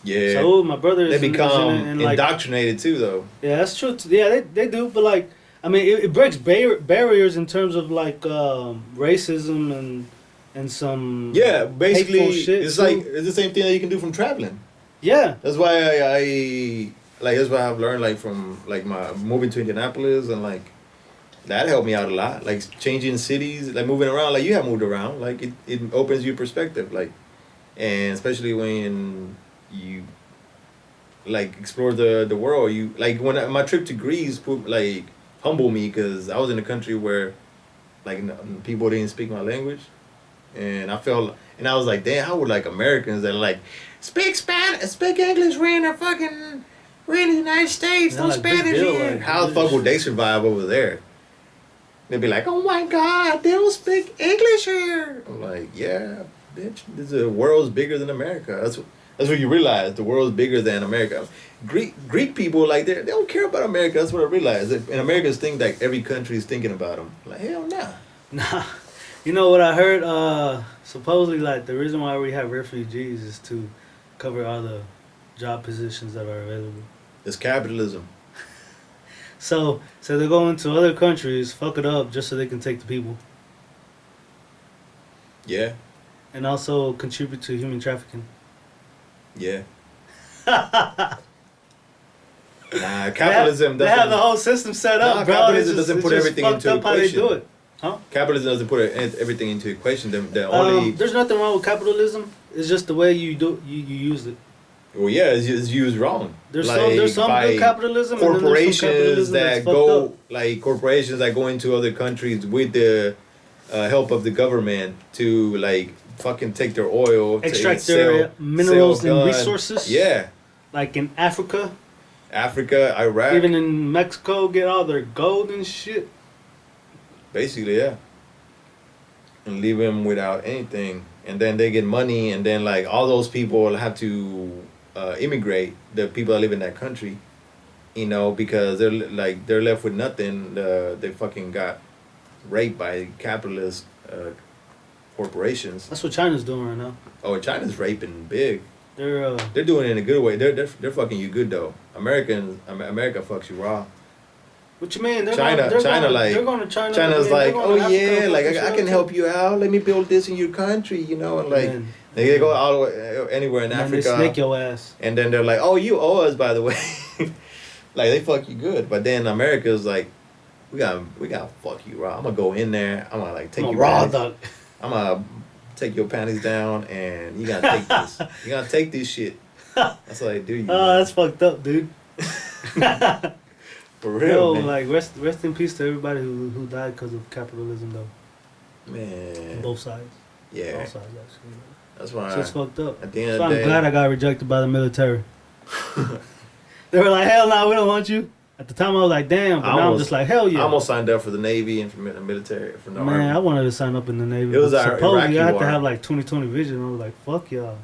yeah. So my brother, they become indoctrinated too, though. Yeah, that's true. Yeah, they do. But like, I mean, it breaks barriers in terms of like racism and some basically shit it's too. Like it's the same thing that you can do from traveling. Yeah, that's why that's why I've learned like from like my moving to Indianapolis, and like that helped me out a lot. Like changing cities, like moving around. Like you have moved around. Like it opens your perspective. Like, and especially when you like explore the world. You like when my trip to Greece like humbled me, because I was in a country where like people didn't speak my language, and I felt, and I was like, damn, how would like Americans that are like speak English, we're in the United States, no like Spanish here. Like, how the fuck would they survive over there? They'd be like, oh my god, they don't speak English here. I'm like, yeah, bitch, the world's bigger than America. That's what you realize. The world's bigger than America. Greek people, like, they don't care about America. That's what I realized. And Americans think that every country is thinking about them. Like, hell nah. Nah. You know what I heard? Supposedly, like, the reason why we have refugees is to cover all the job positions that are available. It's capitalism. So they're going to other countries, fuck it up, just so they can take the people. Yeah. And also contribute to human trafficking. Yeah. Nah, capitalism They have the whole system set up, bro. Capitalism doesn't put everything into equation. How they do it. Huh? Capitalism doesn't put everything into equation. The only There's nothing wrong with capitalism. It's just the way you use it. well, yeah, it's used wrong. There's Like, some by good capitalism. corporations and then there's some capitalism that that's fucked go up. like corporations that go into other countries with the help of the government to like fucking take their oil, Extract to their minerals sell and guns. resources. Yeah, Like in Africa, Africa, Iraq, even in Mexico, get all their gold and shit. basically, yeah, and leave them without anything, and then they get money, and then like all those people have to immigrate. The people that live in that country, you know, because they're left with nothing. They fucking got raped by capitalist corporations. That's what China's doing right now. Oh, China's raping big. They're They're doing it in a good way. They're fucking you good though. America fucks you raw. what you mean? China, like, they're going to China. China's they're like, going to oh Africa yeah, and like fucking I can shit help too. you out. Let me build this in your country, you know, and like Man. they go all the way anywhere in Man, they Africa, snake your ass. and then they're like, oh, you owe us, by the way. Like they fuck you good, but then America's like, we gotta fuck you raw. I'm gonna go in there. I'm gonna like take I'm a your raw panties. dog. I'm gonna take your panties down, and you gotta take this. You gotta take this shit. That's what I do. You Oh, that's fucked up, dude. for real, Yo, man. like rest in peace to everybody who died because of capitalism, though. Man. Both sides. Yeah. Both sides, actually. That's why. Shit's fucked up. At the end So of I'm the day, glad I got rejected by the military. They were like, hell no, we don't want you. At the time, I was like, damn, but now I'm just like, hell yeah. I almost signed up for the Navy and for the military, for the Man, I Army. wanted to sign up in the Navy. It was but our supposedly Iraqi I had war. to have like 20/20 vision. I was like, fuck y'all.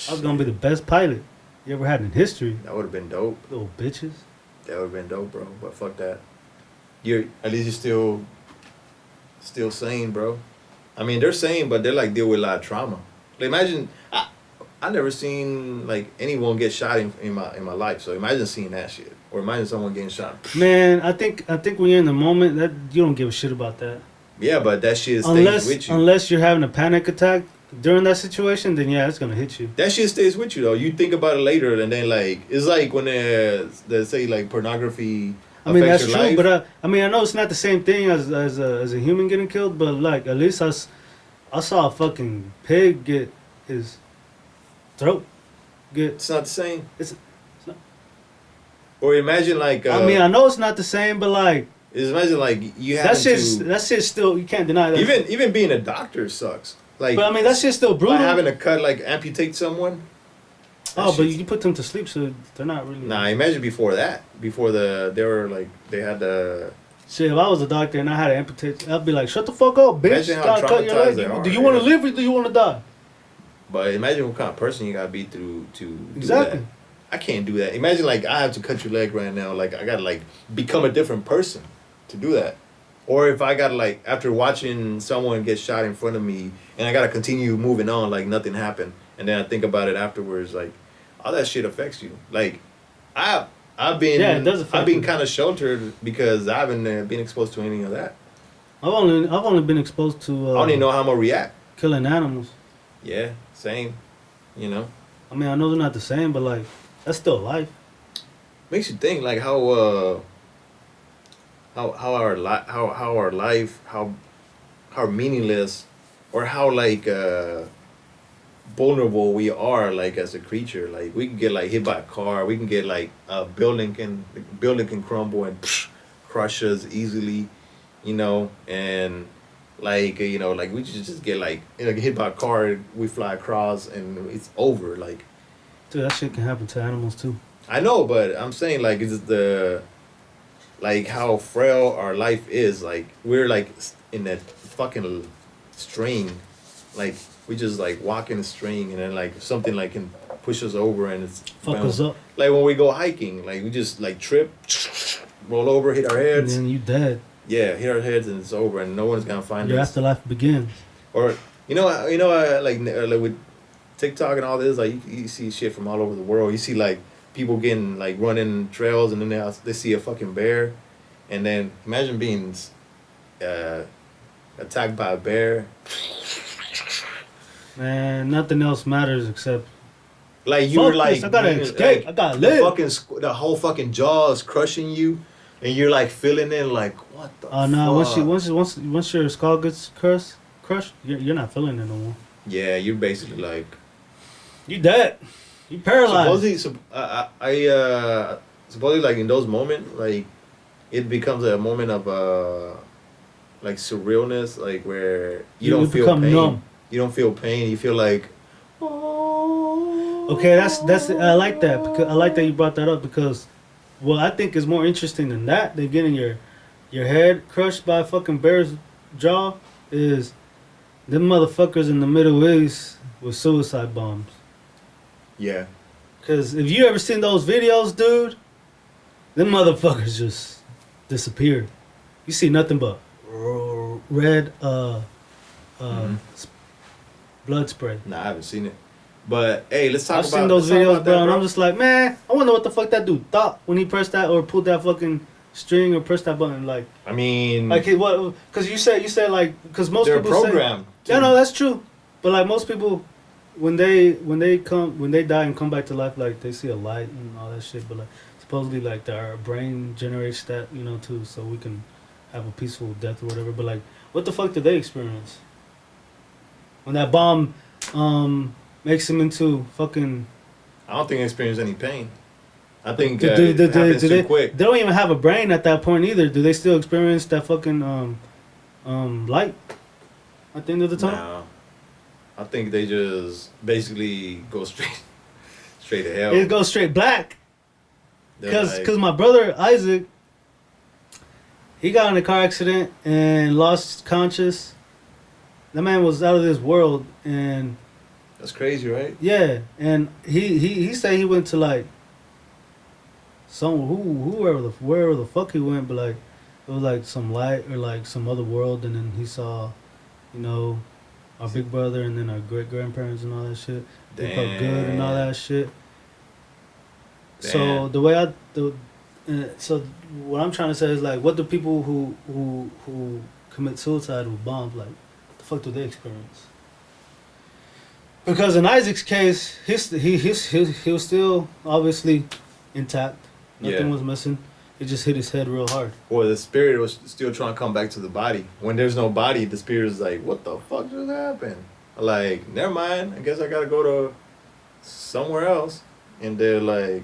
I was gonna be the best pilot you ever had in history. That would have been dope. Little bitches. That would have been dope, bro. But fuck that. At least you're still sane, bro. I mean, they're sane, but they're like deal with a lot of trauma. Like imagine, I never seen like anyone get shot in my life. So imagine seeing that shit, or imagine someone getting shot. Man, I think when you're in the moment, that you don't give a shit about that. Yeah, but that shit stays with you. Unless you're having a panic attack during that situation, then yeah, it's gonna hit you. That shit stays with you though. You think about it later, and then like it's like when they say like pornography. I mean that's affects true, your life. but I mean I know it's not the same thing as a human getting killed, but like at least I saw a fucking pig get his throat get. It's not the same. It's not. Or imagine like. I mean I know it's not the same, but like imagine like you have that shit's still, you can't deny that. even being a doctor sucks. Like, but I mean that shit's still brutal. like having to cut like amputate someone. Oh, but you put them to sleep, so they're not really. Nah, imagine before that. Before they had the. Shit, if I was a doctor and I had to amputate, I'd be like, shut the fuck up, bitch. Imagine how Gotta cut your traumatized leg. they are, Do you want to yeah. live or do you want to die? But imagine what kind of person you gotta be to Exactly. do that. I can't do that. Imagine like I have to cut your leg right now. Like I gotta like become a different person to do that. Or if I gotta like after watching someone get shot in front of me and I gotta continue moving on like nothing happened, and then I think about it afterwards, like all that shit affects you. Like I've been Yeah, it does affect I've been you. kind of sheltered because I haven't been exposed to any of that. I've only been exposed to. I don't even know how I'm gonna react. Killing animals. Yeah, same. You know, I mean, I know they're not the same, but like, that's still life. makes you think like how our life how meaningless or how like vulnerable we are like as a creature. Like we can get like hit by a car, we can get like a building can crumble and crush us easily, you know, and like you know like we just get like hit by a car, we fly across and it's over. Like Dude, that shit can happen to animals too. I know, but I'm saying like it's the like how frail our life is. Like we're like in that fucking string, like we just like walk in a string, and then like something like can push us over and it's Fuck us up. Like when we go hiking, like we just like trip, roll over, hit our And heads. then you dead. Yeah, hit our heads and it's over, and no one's gonna find Your us. afterlife begins. Or like with TikTok and all this, like you see shit from all over the world. You see like people getting like running trails, and then they see a fucking bear, and then imagine being attacked by a bear. Man, nothing else matters except. Like you Fuck were like, this, I gotta escape. I gotta live. The whole fucking jaw is crushing you, and you're like feeling it, like what the. Oh no! fuck? Once your skull gets crushed, you're not feeling it no more. Yeah, you're basically like. You dead. You paralyzed. Supposedly, like in those moments, like it becomes a moment of like surrealness, like where you don't feel become pain. numb. You don't feel pain. You feel like. Okay, that's I like that because I like that you brought that up because, well, I think it's more interesting than that than getting your head crushed by a fucking bear's jaw is them motherfuckers in the Middle East with suicide bombs. Yeah. Cause if you ever seen those videos, dude, them motherfuckers just disappeared. You see nothing but red blood spray. Nah, I haven't seen it. But hey, let's talk I've about. seen those let's talk videos, about that, bro, and I'm just like, man, I wonder what the fuck that dude thought when he pressed that or pulled that fucking string or pressed that button. Like, I mean, like what? Because you said like, because most they're people programmed. say, yeah, no, that's true. But like most people, when they die and come back to life, like they see a light and all that shit. But like supposedly, like our brain generates that, too, so we can have a peaceful death or whatever. But like, what the fuck did they experience when that bomb makes them into fucking? I don't think they experience any pain. I think do it happens too quick. They don't even have a brain at that point either. Do they still experience that fucking light at the end of the tunnel? No. I think they just basically go straight to hell. It goes straight black. They're Because like, my brother Isaac, he got in a car accident and lost conscious. That man was out of this world, and that's crazy, right? yeah, and he said he went to like wherever the fuck he went, but like it was like some light or like some other world, and then he saw, our big brother and then our great grandparents and all that shit. They felt good and all that shit. Damn. So the way so what I'm trying to say is like, what do people who commit suicide with bombs, like, what the fuck do they experience? Because in Isaac's case, he was still obviously intact. Nothing was missing. It just hit his head real hard. Or the spirit was still trying to come back to the body. When there's no body, the spirit is like, what the fuck just happened? Like, never mind. I guess I gotta go to somewhere else. And they're like...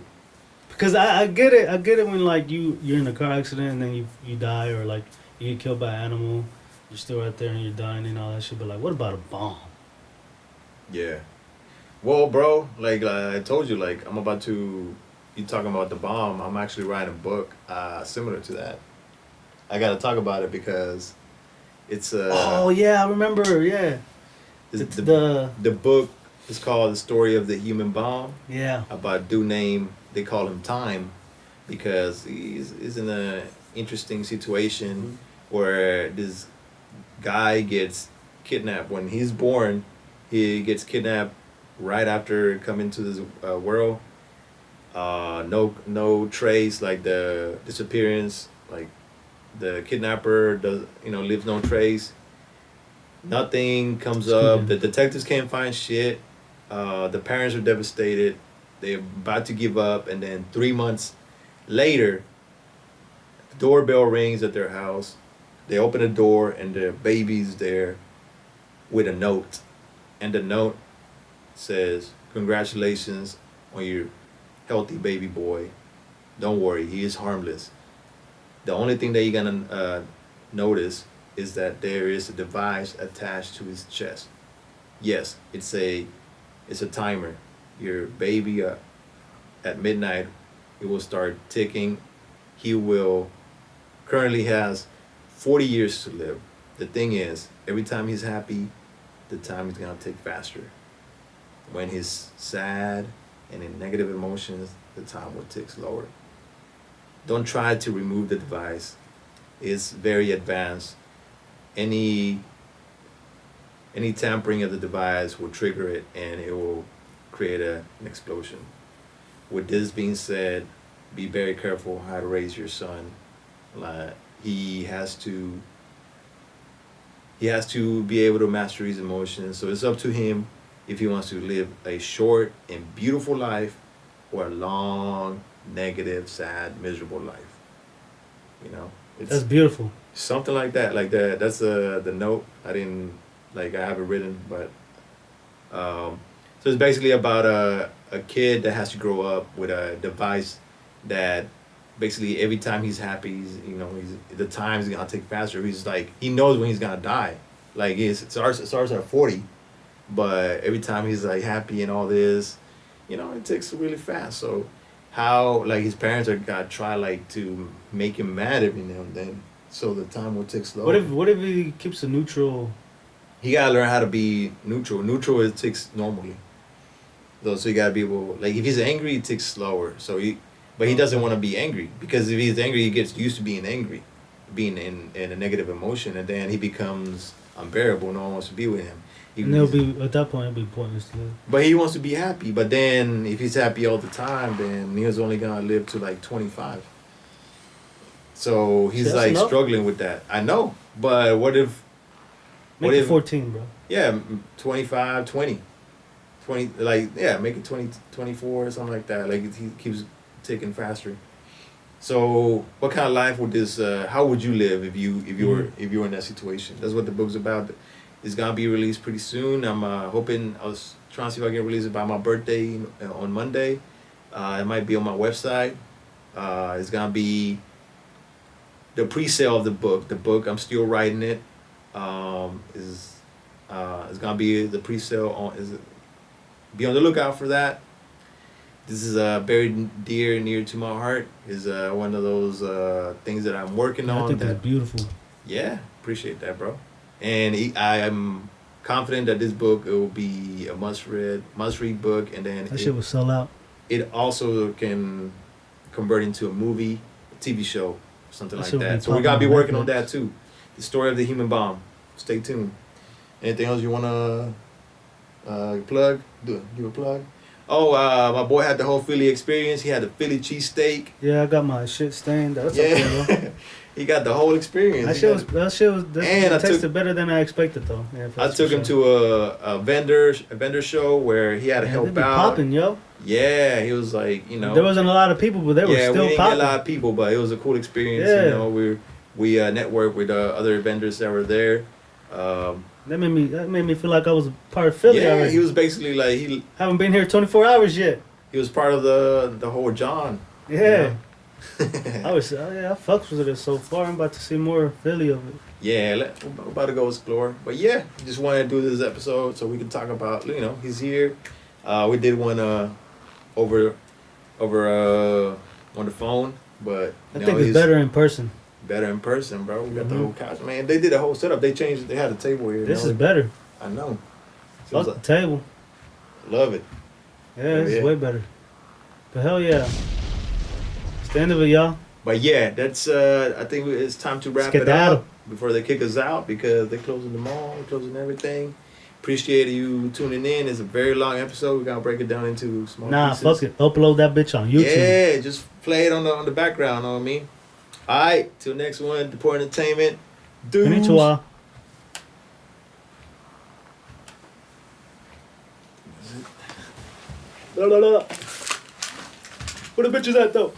Because I get it. I get it when, like, you're in a car accident and then you die, or, like, you get killed by an animal. You're still right there and you're dying and all that shit. But, like, what about a bomb? Yeah. Well, bro, like I told you, like, I'm about to... You talking about the bomb, I'm actually writing a book similar to that. I gotta talk about it because it's oh yeah, I remember, yeah. It's the book is called The Story of the Human Bomb. Yeah. About a dude named, they call him Time, because he's in an interesting situation where this guy gets kidnapped. When he's born, he gets kidnapped right after coming to this world. No trace, like the disappearance, like the kidnapper leaves no trace. Nothing comes up. The detectives can't find shit. The parents are devastated. They're about to give up, and then 3 months later, the doorbell rings at their house. They open the door, and the baby's there with a note, and the note says, "Congratulations on your healthy baby boy. Don't worry, he is harmless. The only thing that you're gonna notice is that there is a device attached to his chest. Yes, it's a timer. Your baby at midnight, it will start ticking. He currently has 40 years to live. The thing is, every time he's happy, the time is gonna tick faster. When he's sad, and in negative emotions, the time will tick slower. Don't try to remove the device. It's very advanced. Any tampering of the device will trigger it, and it will create an explosion. With this being said, be very careful how to raise your son. Like he has to be able to master his emotions. So it's up to him if he wants to live a short and beautiful life or a long, negative, sad, miserable life. You know, That's beautiful. Something like that. Like that. That's the note. I have it written, but so it's basically about a kid that has to grow up with a device that basically every time he's happy, the time's gonna take faster. He's like, he knows when he's gonna die. Like it starts at 40, but every time he's like happy and all this, it takes really fast. So how like his parents are gonna try like to make him mad every now and then, so the time will tick slow. What if he keeps a neutral? He gotta learn how to be neutral. Neutral it ticks normally. So you gotta be able, like if he's angry, it ticks slower. But he doesn't want to be angry, because if he's angry, he gets used to being angry, being in a negative emotion, and then he becomes unbearable. No one wants to be with him. And at that point, it'll be pointless to live. But he wants to be happy. But then if he's happy all the time, then he was only gonna live to like 25. So he's like enough. Struggling with that. I know, but what if? Make it 14, bro. Yeah, 25, 20. 20, make it 20, 24 or something like that. Like he keeps ticking faster. So what kind of life would this? How would you live if you were in that situation? That's what the book's about. It's gonna be released pretty soon. I'm hoping. I was trying to see if I can release it by my birthday on Monday. It might be on my website. It's gonna be the pre-sale of the book. The book, I'm still writing it. Is gonna be the pre-sale on. Be on the lookout for that. This is very near to my heart. Is one of those things that I'm working on. I think that's beautiful. Yeah, appreciate that, bro. And I am confident that this book, it will be a must-read book, and then that shit will sell out. It also can convert into a movie, a TV show, something like that. So we gotta be working on that too. The story of the human bomb. Stay tuned. Anything else you wanna plug? Give a plug. Oh, my boy had the whole Philly experience. He had the Philly cheesesteak. Yeah, I got my shit stained. That's okay, bro. He got the whole experience. That tasted better than I expected, though. Yeah, I took him to a vendor show where he had to help out. Popping, yo. Yeah, he was like, there wasn't a lot of people, but they were still popping. Yeah, we didn't get a lot of people, but it was a cool experience. Yeah. We networked with other vendors that were there. That made me feel like I was a part of Philly. Yeah, already. He was basically like haven't been here 24 hours yet. He was part of the whole John. Yeah. I fucks with it so far. I'm about to see more Philly of it. Yeah, we're about to go explore. But yeah, just wanted to do this episode so we can talk about, he's here. We did one over on the phone, but I think it's better in person. Better in person, bro. We got the whole couch. Man, they did a whole setup. They changed it. They had a table here. This is better. I know. Fuck the table. Love it. Yeah, it's way better. But hell yeah. It's the end of it, y'all. But yeah, that's I think it's time to wrap it up before they kick us out, because they're closing the mall, closing everything. Appreciate you tuning in. It's a very long episode. We're gonna break it down into small pieces. Fuck it. Upload that bitch on YouTube. Yeah, just play it on the background, know what I mean? Alright, till next one, Deport Entertainment. Dudes. Konnichiwa. Where the bitches at though?